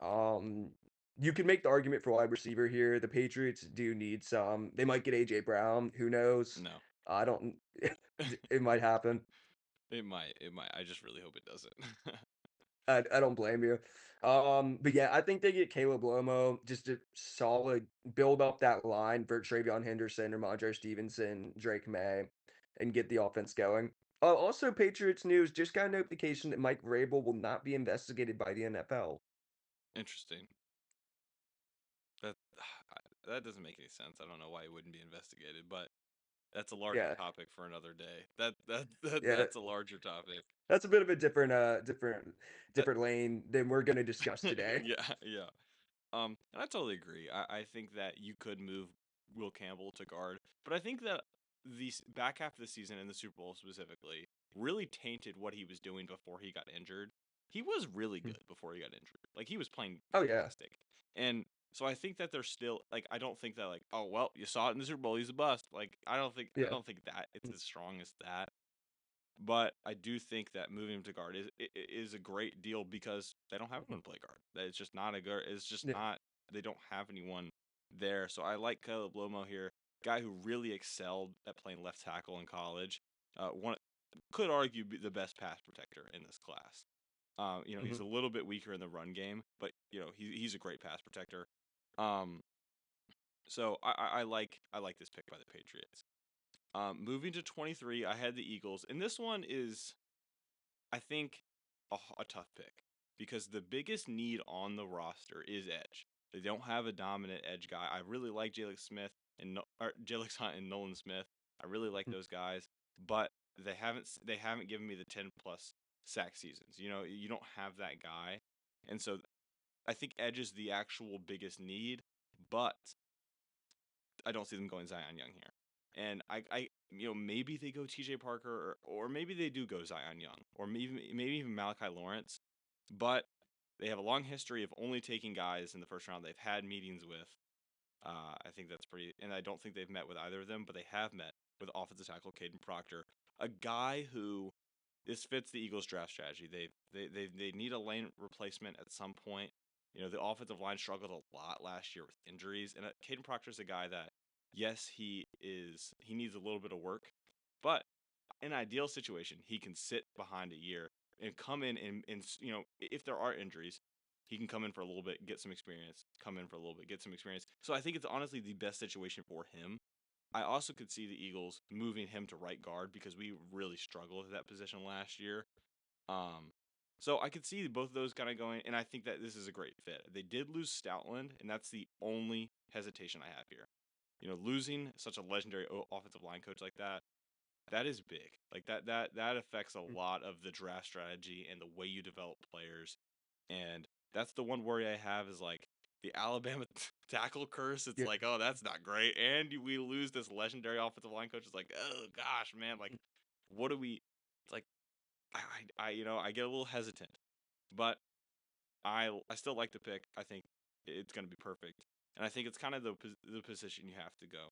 Um, you can make the argument for wide receiver here. The Patriots do need some. They might get AJ Brown. Who knows? No. I don't. It might happen. It might. It might. I just really hope it doesn't. I don't blame you. But yeah, I think they get Caleb Lomo, just a solid build up that line for Travion Henderson, Ramondre Stevenson, Drake May, and get the offense going. Also, Patriots news just got a notification that Mike Vrabel will not be investigated by the NFL. Interesting. That that doesn't make any sense. I don't know why he wouldn't be investigated, but that's a larger Yeah, topic for another day. That yeah, that's a larger topic. that's a bit of a different, That, different lane than we're going to discuss today. yeah, yeah. And I totally agree. I think that you could move Will Campbell to guard, but I think that the back half of the season and the Super Bowl specifically really tainted what he was doing before he got injured. He was really good before he got injured. Like he was playing Oh yeah, fantastic. And so I think that there's still like I don't think that like, oh well, you saw it in the Super Bowl, he's a bust. Like I yeah, don't think that it's as strong as that. But I do think that moving him to guard is a great deal because they don't have anyone to play guard. That it's just not a guard. It's just yeah, not. They don't have anyone there. So I like Caleb Lomo here, guy who really excelled at playing left tackle in college. One could argue be the best pass protector in this class. He's mhm. a little bit weaker in the run game, but he's a great pass protector. Um, so I like this pick by the Patriots. Moving to 23, I had the Eagles, and this one is, I think, a tough pick because the biggest need on the roster is edge. They don't have a dominant edge guy. I really like Jalen Smith or Jalen Hunt and Nolan Smith. I really like those guys, but they haven't given me the 10 plus sack seasons. You don't have that guy, and so I think edge is the actual biggest need, but I don't see them going Zion Young here. And maybe they go T.J. Parker, or maybe they do go Zion Young, or maybe even Malachi Lawrence. But they have a long history of only taking guys in the first round they've had meetings with. I think that's pretty, and I don't think they've met with either of them, but they have met with offensive tackle Caden Proctor, a guy who this fits the Eagles' draft strategy. They need a lane replacement at some point. The offensive line struggled a lot last year with injuries, and Caden Proctor's a guy that, yes, he needs a little bit of work, but in an ideal situation, he can sit behind a year and come in and if there are injuries, he can come in for a little bit, get some experience, come in for a little bit, get some experience. So I think it's honestly the best situation for him. I also could see the Eagles moving him to right guard because we really struggled at that position last year. Um, so I could see both of those kind of going, and I think that this is a great fit. They did lose Stoutland, and that's the only hesitation I have here. Losing such a legendary offensive line coach like that is big. Like that affects a lot of the draft strategy and the way you develop players. And that's the one worry I have is like the Alabama tackle curse. It's Yeah, like, oh, that's not great. And we lose this legendary offensive line coach. It's like, oh gosh, man, like what do we it's like I get a little hesitant, but I still like the pick. I think it's going to be perfect, and I think it's kind of the position you have to go.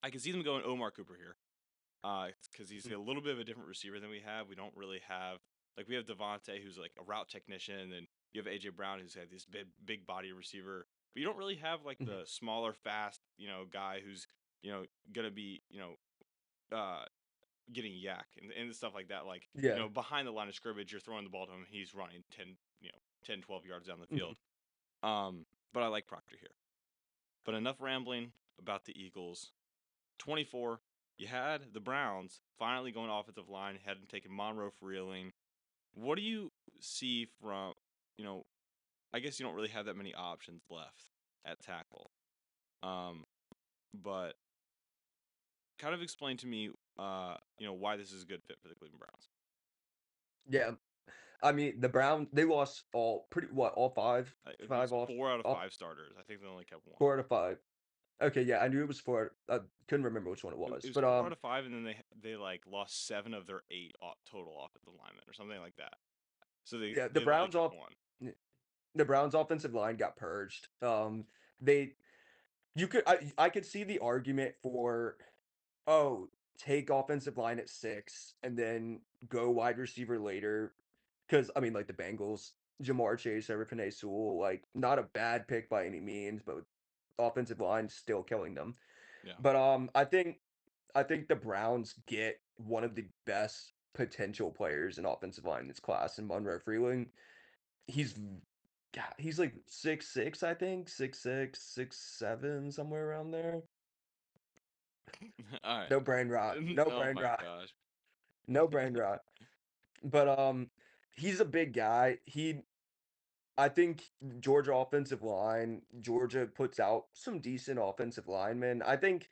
I can see them going Omar Cooper here, because he's Mhm. a little bit of a different receiver than we have. We don't really have like we have Devontae, who's like a route technician, and you have AJ Brown, who's had this big body receiver. But you don't really have like Mhm. the smaller, fast, guy who's gonna be uh getting yak and stuff like that. Like Yeah. behind the line of scrimmage, you're throwing the ball to him, he's running 10, 12 yards down the Mhm. field. Um, but I like Proctor here. But enough rambling about the Eagles. 24, you had the Browns finally going offensive line, hadn't taken Monroe Freeling. What do you see from, you know, I guess you don't really have that many options left at tackle. Um, but kind of explain to me, why this is a good fit for the Cleveland Browns. Yeah. I mean, the Browns, they lost all 5? It was 5 off four out of off five starters. I think they only kept one. 4 out of 5. Okay, yeah, I knew it was 4. I couldn't remember which one it It was, was but, four out of five, and then they like lost seven of their eight total offensive linemen or something like that. So they yeah, they only kept one. The Browns' offensive line got purged. They you could I could see the argument for, "Oh, take offensive line at 6 and then go wide receiver later." Because I mean, like, the Bengals, Jamar Chase over Penei Sewell, like, not a bad pick by any means, but offensive line still killing them. Yeah. But, I think the Browns get one of the best potential players in offensive line in this class in Monroe Freeling. He's v God, he's like 6'6", I think, 6'6", 6'7", somewhere around there. All right. No brain rot, no Oh brain my rot, gosh. no brain rot. But, he's a big guy. I think Georgia offensive line, Georgia puts out some decent offensive linemen. I think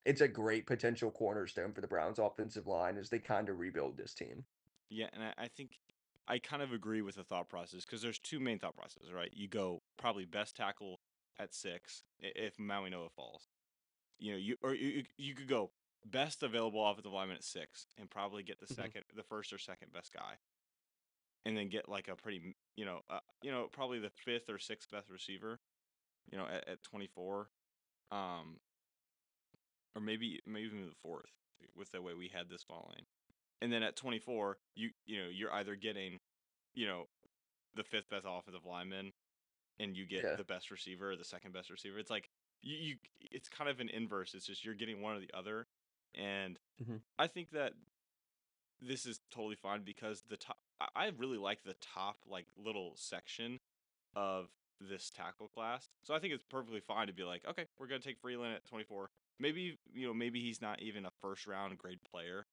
it's a great potential cornerstone for the Browns offensive line as they kinda rebuild this team. Yeah, and I think I kind of agree with the thought process because there's two main thought processes, right? You go probably best tackle at six if Maui Noah falls. You could go best available offensive lineman at six and probably get Mhm. the first or second best guy, and then get like a pretty, probably the fifth or sixth best receiver, at 24, um, or maybe even the fourth with the way we had this falling. And then at 24, you're either getting, you know, the fifth best offensive lineman and you get Yeah. the best receiver or the second best receiver. It's like it's kind of an inverse. It's just you're getting one or the other. And Mhm. I think that this is totally fine because the top I really like the top like little section of this tackle class. So I think it's perfectly fine to be like, okay, we're gonna take Freeland at 24. Maybe he's not even a first round grade player.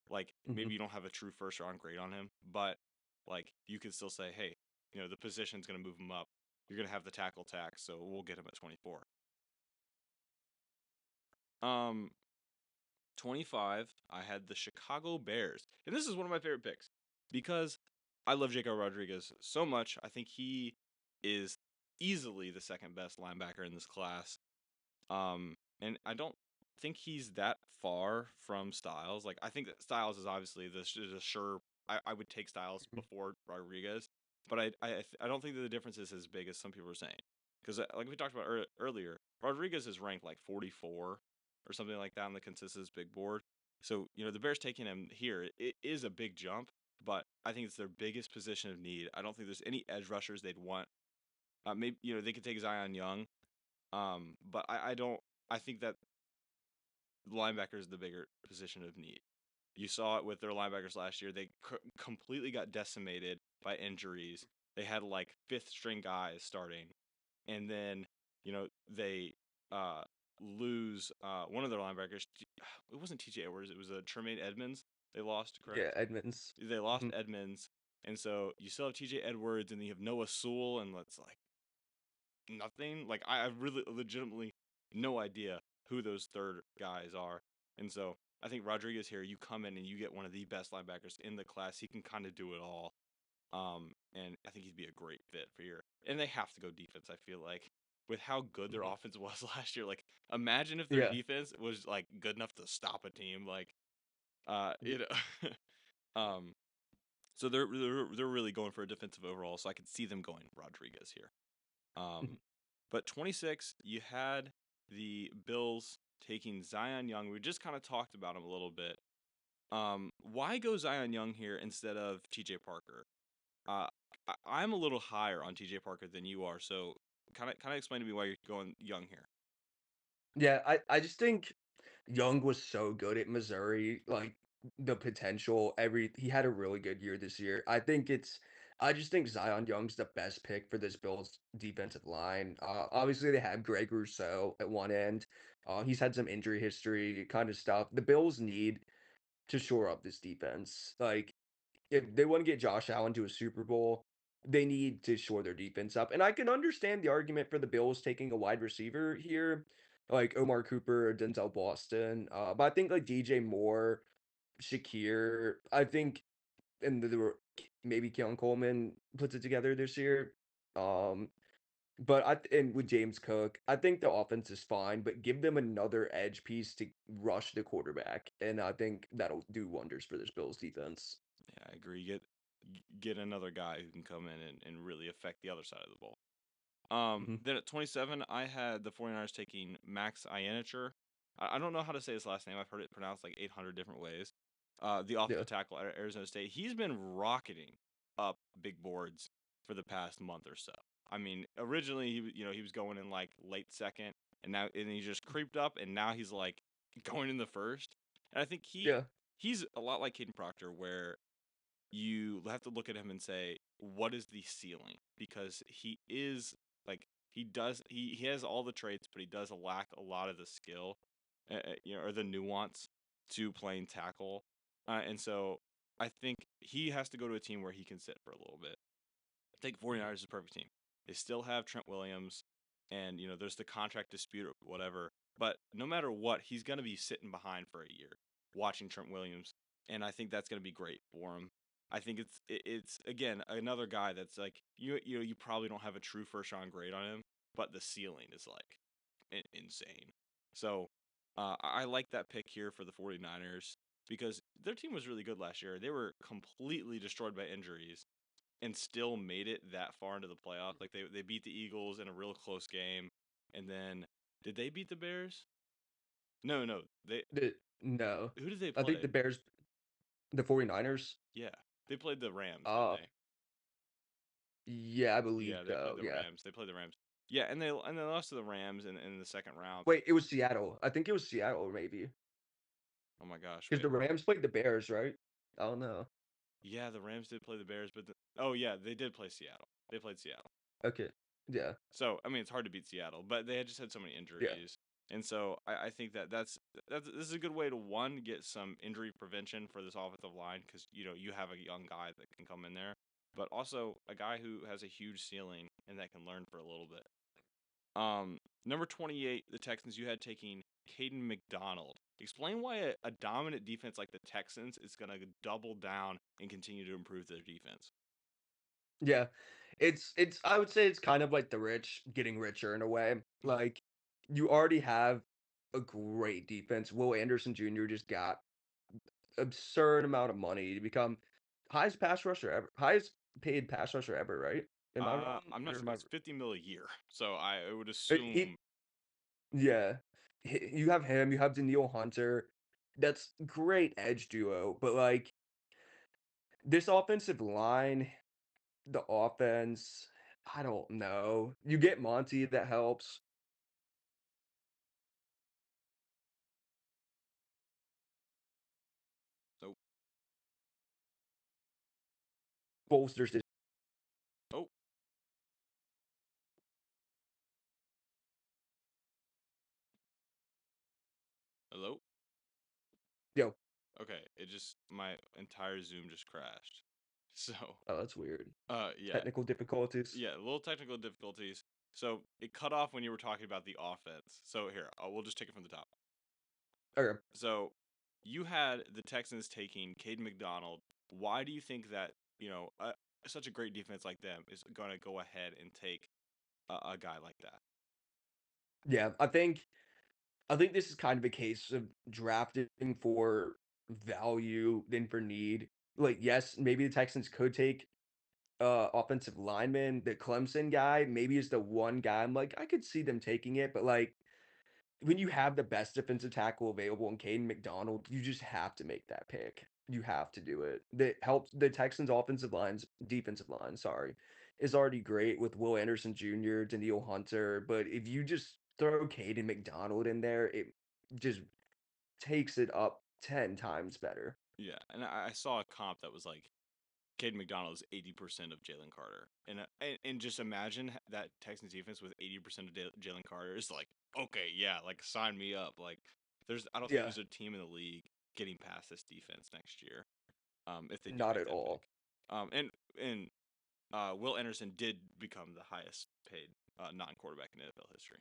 Like maybe Mhm. you don't have a true first round grade on him, but like you could still say, hey, the position's gonna move him up. You're gonna have the tackle tax, so we'll get him at 24. Um, 25, I had the Chicago Bears. And this is one of my favorite picks because I love Jacob Rodriguez so much. I think he is easily the second best linebacker in this class. And I don't think he's that far from Styles. Like I think that Styles is obviously the sure. I would take Styles Mhm. before Rodriguez, but I don't think that the difference is as big as some people are saying. Because like we talked about earlier, Rodriguez is ranked like 44 or something like that on the consensus big board. So the Bears taking him here, it is a big jump, but I think it's their biggest position of need. I don't think there's any edge rushers they'd want. Maybe they could take Zion Young, but I don't. I think that linebacker is the bigger position of need. You saw it with their linebackers last year. They completely got decimated by injuries. They had like fifth string guys starting, and then they uh, lose one of their linebackers. It wasn't T.J. Edwards. It was Tremaine Edmonds. They lost, Yeah, correct? Edmonds. They lost Mhm. Edmonds, and so you still have T.J. Edwards, and then you have Noah Sewell, and that's like nothing. Like I have really legitimately no idea who those third guys are. And so I think Rodriguez here, you come in and you get one of the best linebackers in the class. He can kind of do it all. And I think he'd be a great fit for your. And they have to go defense. I feel like with how good their Mhm. offense was last year. Like imagine if their Yeah. defense was like good enough to stop a team. Like Y you know, um, So they're really going for a defensive overall. So I could see them going Rodriguez here. Mhm. But 26, you had the Bills taking Zion Young. We just kind of talked about him a little bit. Why go Zion Young here instead of TJ Parker? Uh, I'm a little higher on TJ Parker than you are, so kind of explain to me why you're going Young here. Yeah, I just think Young was so good at Missouri, like, the potential, he had a really good year this year. I just think Zion Young's the best pick for this Bills defensive line. Obviously, they have Greg Rousseau at one end. He's had some injury history kind of stuff. The Bills need to shore up this defense. Like, if they want to get Josh Allen to a Super Bowl, they need to shore their defense up. And I can understand the argument for the Bills taking a wide receiver here, like Omar Cooper or Denzel Boston. But I think like DJ Moore, Shakir, I think, and there were maybe Keon Coleman puts it together this year. Um, but and with James Cook, I think the offense is fine, but give them another edge piece to rush the quarterback, and I think that'll do wonders for this Bills defense. Yeah, I agree. Get another guy who can come in and really affect the other side of the ball. Mhm. Then at 27, I had the 49ers taking Max Ianicher. I don't know how to say his last name. I've heard it pronounced like 800 different ways. The Yeah. offensive tackle at Arizona State. He's been rocketing up big boards for the past month or so. I mean, originally he was going in like late second, and he just creeped up, and now he's like going in the first. And I think Yeah. he's a lot like Caden Proctor, where you have to look at him and say, what is the ceiling? Because he is like he has all the traits, but he does lack a lot of the skill, or the nuance to playing tackle, and so I think he has to go to a team where he can sit for a little bit. I think 49ers is a perfect team. They still have Trent Williams, and there's the contract dispute or whatever. But no matter what, he's going to be sitting behind for a year watching Trent Williams, and I think that's going to be great for him. I think it's again another guy that's like you probably don't have a true first round grade on him, but the ceiling is like insane. So I like that pick here for the 49ers because their team was really good last year. They were completely destroyed by injuries and still made it that far into the playoffs. Like they beat the Eagles in a real close game, and then did they beat the Bears? No, no. They No. Who did they I think play? the 49ers. Yeah, they played the Rams, didn't Uh, they? yeah, I believe Yeah, they played so. the Yeah. Rams. They played the Rams. Yeah, and they lost to the Rams in the second round. Wait, it was Seattle. I think it was Seattle, maybe, Oh my gosh, because wait. the Rams played the Bears, right? I don't know. Yeah, the Rams did play the Bears, but oh yeah, they did play Seattle. They played Seattle. Okay. Yeah. So I mean, it's hard to beat Seattle, but they had just had so many Yeah. injuries, and so I think that's this is a good way to one get some injury prevention for this offensive line because you have a young guy that can come in there, but also a guy who has a huge ceiling and that can learn for a little bit. Number 28, the Texans. You had taking Caden McDonald. Explain why a dominant defense like the Texans is going to double down and continue to improve their defense. Yeah. It's I would say it's kind of like the rich getting richer in a way. Like, you already have a great defense. Will Anderson Jr. just got absurd amount of money to become highest paid pass rusher ever, right? Am I wrong? I'm not Or sure. am I It's 50 mil a year, so I would he assume. Yeah. You have him, you have Daniil Hunter. That's great edge duo, but, like, this offensive line, the offense, I don't know. You get Monty, that helps. So, Bolsters this. oh, hello. Yo, Okay, it just my entire Zoom just crashed. So, oh, that's weird. yeah, Technical difficulties. yeah, little technical difficulties. So it cut off when you were talking about the offense. So here, we'll just take it from the top. Okay. So you had the Texans taking Cade McDonald. Why do you think that such a great defense like them is going to go ahead and take a guy like that? Yeah, I think this is kind of a case of drafting for value than for need. like, yes, maybe the Texans could take offensive lineman. The Clemson guy maybe is the one guy I'm like, I could see them taking it, but like when you have the best defensive tackle available in Caden McDonald, you just have to make that pick. You have to do it. That helps the Texans defensive line, sorry, is already great with Will Anderson Jr., Daniil Hunter. But if you just throw Caden McDonald in there, it just takes it up 10 times better. Yeah, and I saw a comp that was like Caden McDonald is 80% of Jalen Carter, and just imagine that Texans defense with 80% of Jalen Carter is like, okay, yeah, like sign me up. Like, I don't think Yeah, there's a team in the league getting past this defense next year. If they do not make at that pick, all. and Will Anderson did become the highest paid non-quarterback in NFL history.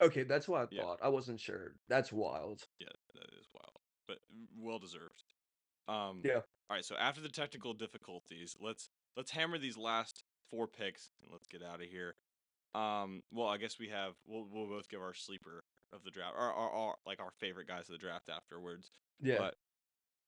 Okay, that's what I Yeah, thought. I wasn't sure. That's wild. yeah, that is wild, but well deserved. Um, Yeah. all right, so after the technical difficulties, let's hammer these last four picks and let's get out of here. Well, I guess we'll both give our sleeper of the draft, our like our favorite guys of the draft afterwards. Yeah. But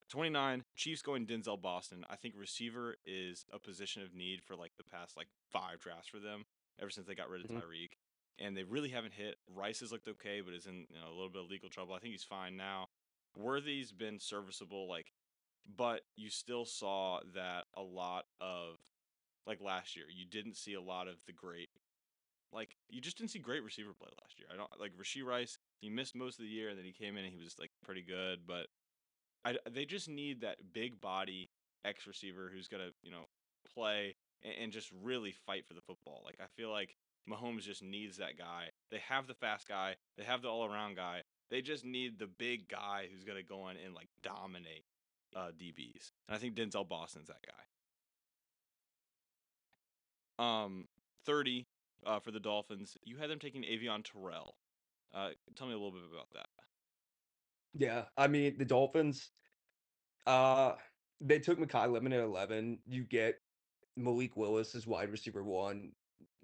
29, Chiefs going Denzel Boston. I think receiver is a position of need for like the past like 5 drafts for them ever since they got rid of Mhm. Tyreek. And they really haven't hit. Rice has looked okay, but is in a little bit of legal trouble. I think he's fine now. Worthy's been serviceable, but you still saw that a lot of like last year. You didn't see a lot of the great you just didn't see great receiver play last year. I don't like Rasheed Rice. He missed most of the year, and then he came in and he was like pretty good. But they just need that big body X receiver who's gonna play and just really fight for the football. Like I feel like Mahomes just needs that guy. They have the fast guy. They have the all around guy. They just need the big guy who's gonna go in and like dominate DBs. And I think Denzel Boston's that guy. 30 for the Dolphins. You had them taking Avion Terrell. Tell me a little bit about that. Yeah. I mean, the Dolphins, uh, they took Mekhi Lemon at 11. You get Malik Willis as wide receiver one.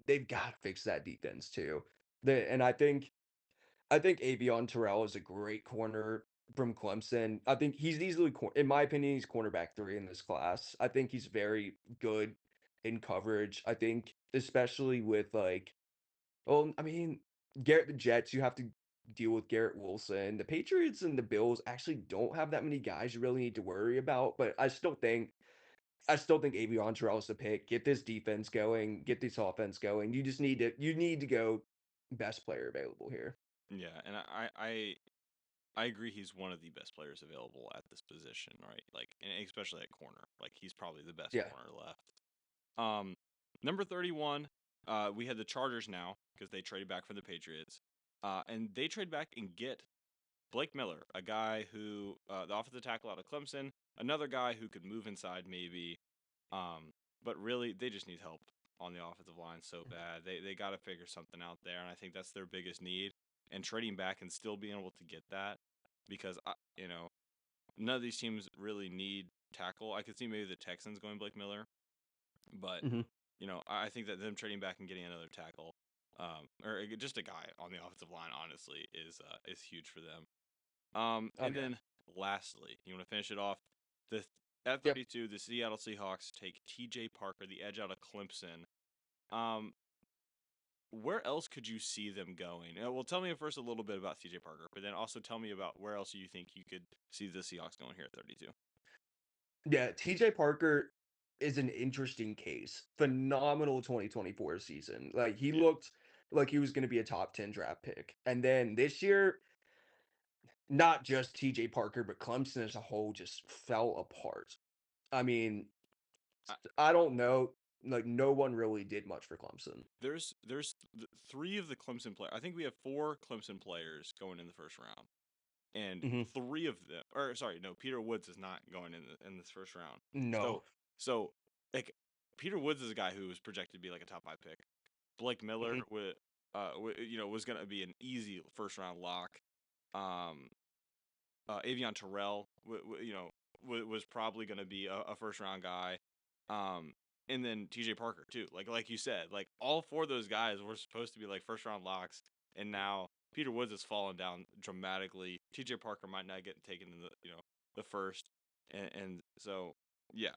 They've got to fix that defense too. And I think Avion Terrell is a great corner from Clemson. I think he's easily, in my opinion, he's cornerback three in this class. I think he's very good in coverage. I think, especially with like, well, I mean, the Jets, you have to deal with Garrett Wilson. The Patriots and the Bills actually don't have that many guys you really need to worry about, but I still think Avion Terrell's the pick. Get this defense going, get this offense going. You need to go best player available here. Yeah, and I agree he's one of the best players available at this position, right? Like, and especially at corner. Like, he's probably the best Yeah. corner left. Um, Number 31, we had the Chargers now because they traded back from the Patriots. And they trade back and get Blake Miller, a guy who, the offensive tackle out of Clemson, another guy who could move inside maybe. But really, they just need help on the offensive line so bad. They got to figure something out there, and I think that's their biggest need. And trading back and still being able to get that because none of these teams really need tackle. I could see maybe the Texans going Blake Miller, but Mhm. I think that them trading back and getting another tackle, or just a guy on the offensive line, honestly, is huge for them. And Okay. then lastly, you want to finish it off? The at Yep. 32, the Seattle Seahawks take T.J. Parker, the edge out of Clemson. Um, where else could you see them going? Well, tell me first a little bit about T.J. Parker, but then also tell me about where else you think you could see the Seahawks going here at 32. Yeah, TJ Parker is an interesting case. Phenomenal 2024 season. Like he Yeah, looked like he was going to be a top 10 draft pick. And then this year, not just TJ Parker, but Clemson as a whole just fell apart. I mean, I, I don't know. Like no one really did much for Clemson. three of the Clemson players. I think we have four Clemson players going in the first round, and Hmm. three of them, or sorry, no, Peter Woods is not going in this first round. No. So like Peter Woods is a guy who was projected to be like a top 5 pick. Blake Miller Hmm. was going to be an easy first round lock. Um, Avion Terrell, was probably going to be a first round guy. Um, and then T.J. Parker too. Like you said, like all four of those guys were supposed to be like first round locks, and now Peter Woods has fallen down dramatically. T.J. Parker might not get taken in the first, and so Yeah,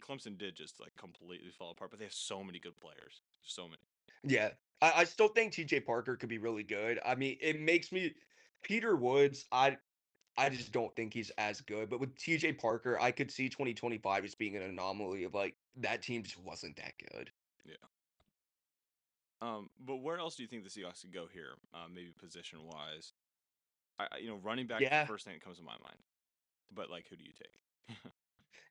Clemson did just like completely fall apart, but they have so many good players, so many. Yeah. I still think TJ Parker could be really good. I mean, it makes me Peter Woods, I just don't think he's as good. But with TJ Parker, I could see 2025 as being an anomaly of like that team just wasn't that good. Yeah. But where else do you think the Seahawks could go here? Maybe position wise. Running back is the Yeah. first thing that comes to my mind. But like, who do you take?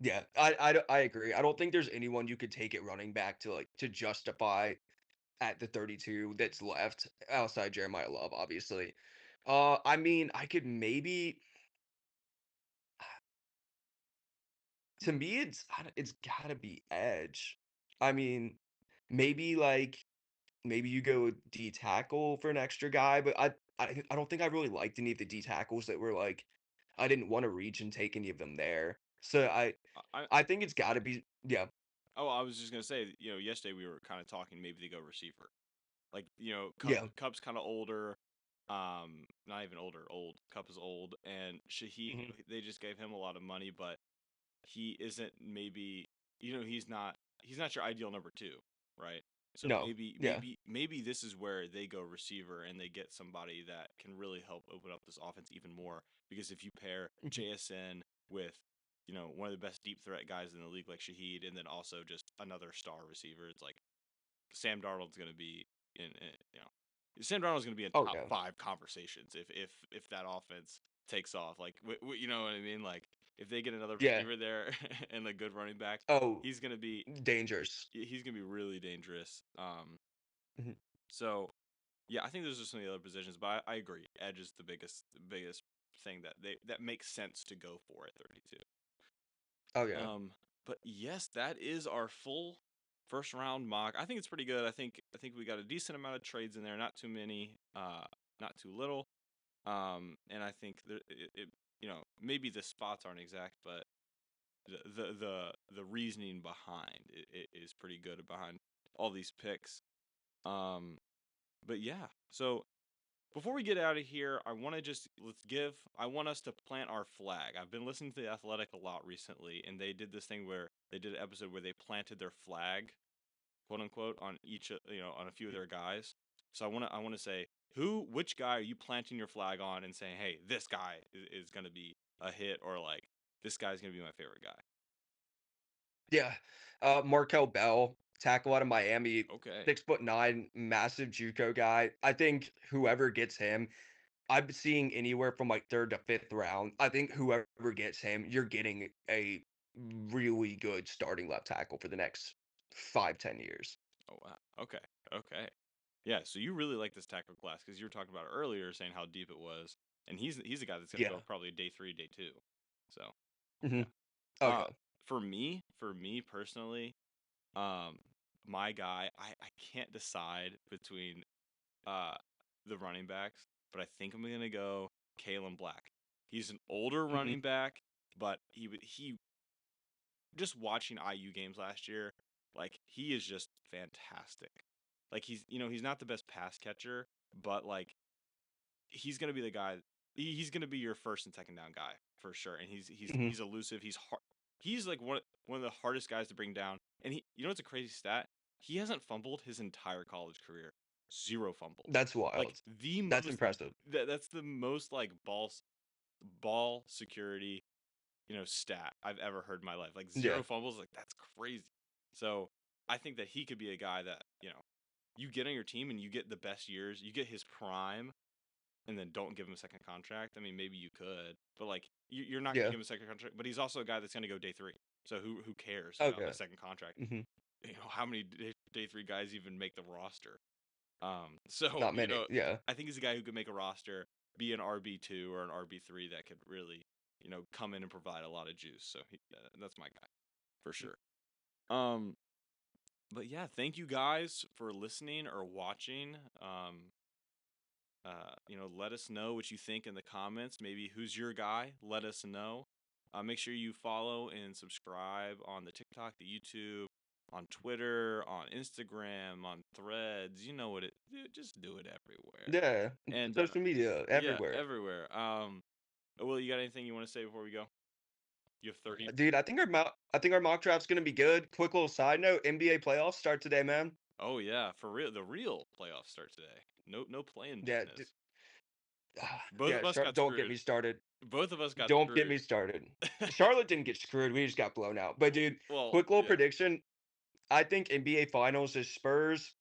Yeah. I agree. I don't think there's anyone you could take it running back to like to justify at the 32 that's left outside Jeremiah Love, obviously. I mean, I could maybe to me it's gotta be edge. I mean, maybe like maybe you go with D tackle for an extra guy, but I don't think I really liked any of the D tackles that were like I didn't want to reach and take any of them there. So I I think it's gotta be yeah. Oh, I was just gonna say, yesterday we were kind of talking maybe they go receiver. Like, Yeah. Cup's kind of older. Not even older, old. Cup is old, and Shaheed. Mhm. They just gave him a lot of money, but he isn't maybe. He's not your ideal number two, right? So No. maybe Yeah. maybe maybe this is where they go receiver and they get somebody that can really help open up this offense even more. Because if you pair Mhm. JSN with one of the best deep threat guys in the league like Shaheed, and then also just another star receiver, it's like Sam Darnold's going to be in Sam Darnold's going to be in Oh top yeah. 5 conversations if that offense takes off. Like, you know what I mean? Like, if they get another Yeah. receiver there and a good running back, Oh, he's gonna be dangerous. he's gonna be really dangerous. Mhm. So yeah, I think those are some of the other positions, but I agree. Edge is the biggest thing that makes sense to go for at 32. Oh yeah. Um, but yes, that is our full first round mock. I think it's pretty good. I think we got a decent amount of trades in there, not too many, not too little. And I think maybe the spots aren't exact, but the reasoning behind it is pretty good behind all these picks. Um, but yeah, so before we get out of here, I want to just I want us to plant our flag. I've been listening to The Athletic a lot recently, and they did this thing where they did an episode where they planted their flag, quote unquote, on on a few of their guys. So I want to say, which guy are you planting your flag on and saying, hey, this guy is going to be a hit, or like, this guy's going to be my favorite guy? Yeah. Markel Bell, tackle out of Miami, Okay. 6'9", massive JUCO guy. I think whoever gets him, I'm seeing anywhere from like third to fifth round. I think whoever gets him, you're getting a really good starting left tackle for the next 5, 10 years. Oh, wow. Okay. Okay. Yeah, so you really like this tackle class because you were talking about it earlier, saying how deep it was, and he's a guy that's gonna go Yeah. probably day 3, day 2. So Hmm. yeah. Oh Uh, yeah. for me personally, um, my guy, I can't decide between uh the running backs, but I think I'm gonna go Kalen Black. He's an older Hmm. running back, but he just watching IU games last year, like, he is just fantastic. Like, he's not the best pass catcher, but like, he's gonna be the guy. He's gonna be your first and second down guy for sure. And Hmm. he's elusive. He's hard. He's like one of the hardest guys to bring down. And what's a crazy stat? He hasn't fumbled his entire college career. Zero fumbles. That's Like, wild. the That's most. impressive. That's the most like ball security stat I've ever heard in my life. Like, zero Yeah. fumbles, like, that's crazy. So I think that he could be a guy that, you get on your team and you get the best years, you get his prime, and then don't give him a second contract. I mean, maybe you could, but like, you're not gonna Yeah. give him a second contract. But he's also a guy that's gonna go day 3. So who cares about a Okay. second contract? Hmm. How many day 3 guys even make the roster? So Not many. Yeah. I think he's a guy who could make a roster, be an RB2 or an RB3 that could really, come in and provide a lot of juice. So that's my guy for sure. Um, but yeah, thank you guys for listening or watching. Let us know what you think in the comments. Maybe who's your guy? Let us know. Make sure you follow and subscribe on the TikTok, the YouTube, on Twitter, on Instagram, on Threads. You know what just do it everywhere. Yeah. And Social media yeah, everywhere. everywhere. Will, you got anything you want to say before we go? You have 30. Dude, I think our mock draft's gonna be good. Quick little side note: NBA playoffs start today, man. Oh yeah, for real. The real playoffs start today. No playing Yeah, business. Both yeah. of us got Don't get screwed. me started. Both of us got Don't get screwed. me started. Charlotte didn't get screwed. We just got blown out. But dude, Well, quick little yeah. prediction. I think NBA Finals is Spurs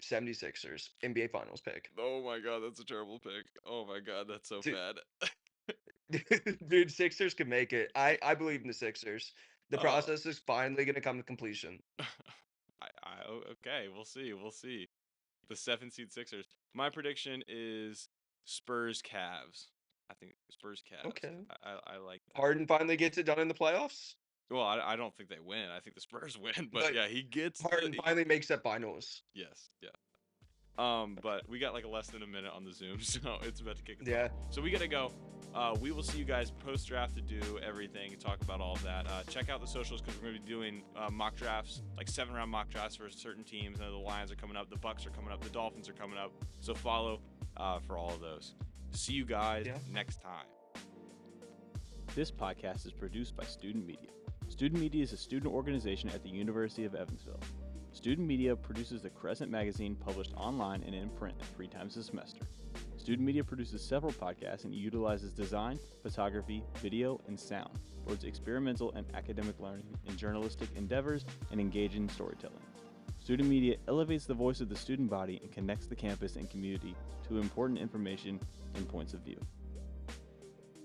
76ers. NBA Finals pick. Oh my god, that's a terrible pick. Oh my god, that's so Dude, bad. dude, Sixers can make it. I believe in the Sixers. The Oh, process is finally gonna come to completion. okay, we'll see. We'll see. The 7 seed Sixers. My prediction is Spurs Cavs. I think Spurs Cavs. Okay. I like that. Harden finally gets it done in the playoffs. Well, I don't think they win. I think the Spurs win, but But yeah, he gets the Harden finally makes that finals. yes, yeah. But we got like less than a minute on the Zoom, so it's about to kick us Yeah. off. So we gotta go. We will see you guys post draft to do everything, talk about all of that. Check out the socials because we're gonna be doing mock drafts, like 7-round mock drafts for certain teams. I know the Lions are coming up, the Bucks are coming up, the Dolphins are coming up. So follow for all of those. See you guys next time. This podcast is produced by Student Media. Student Media is a student organization at the University of Evansville. Student Media produces the Crescent magazine published online and in print 3 times a semester. Student Media produces several podcasts and utilizes design, photography, video, and sound for its experimental and academic learning in journalistic endeavors and engaging storytelling. Student Media elevates the voice of the student body and connects the campus and community to important information and points of view.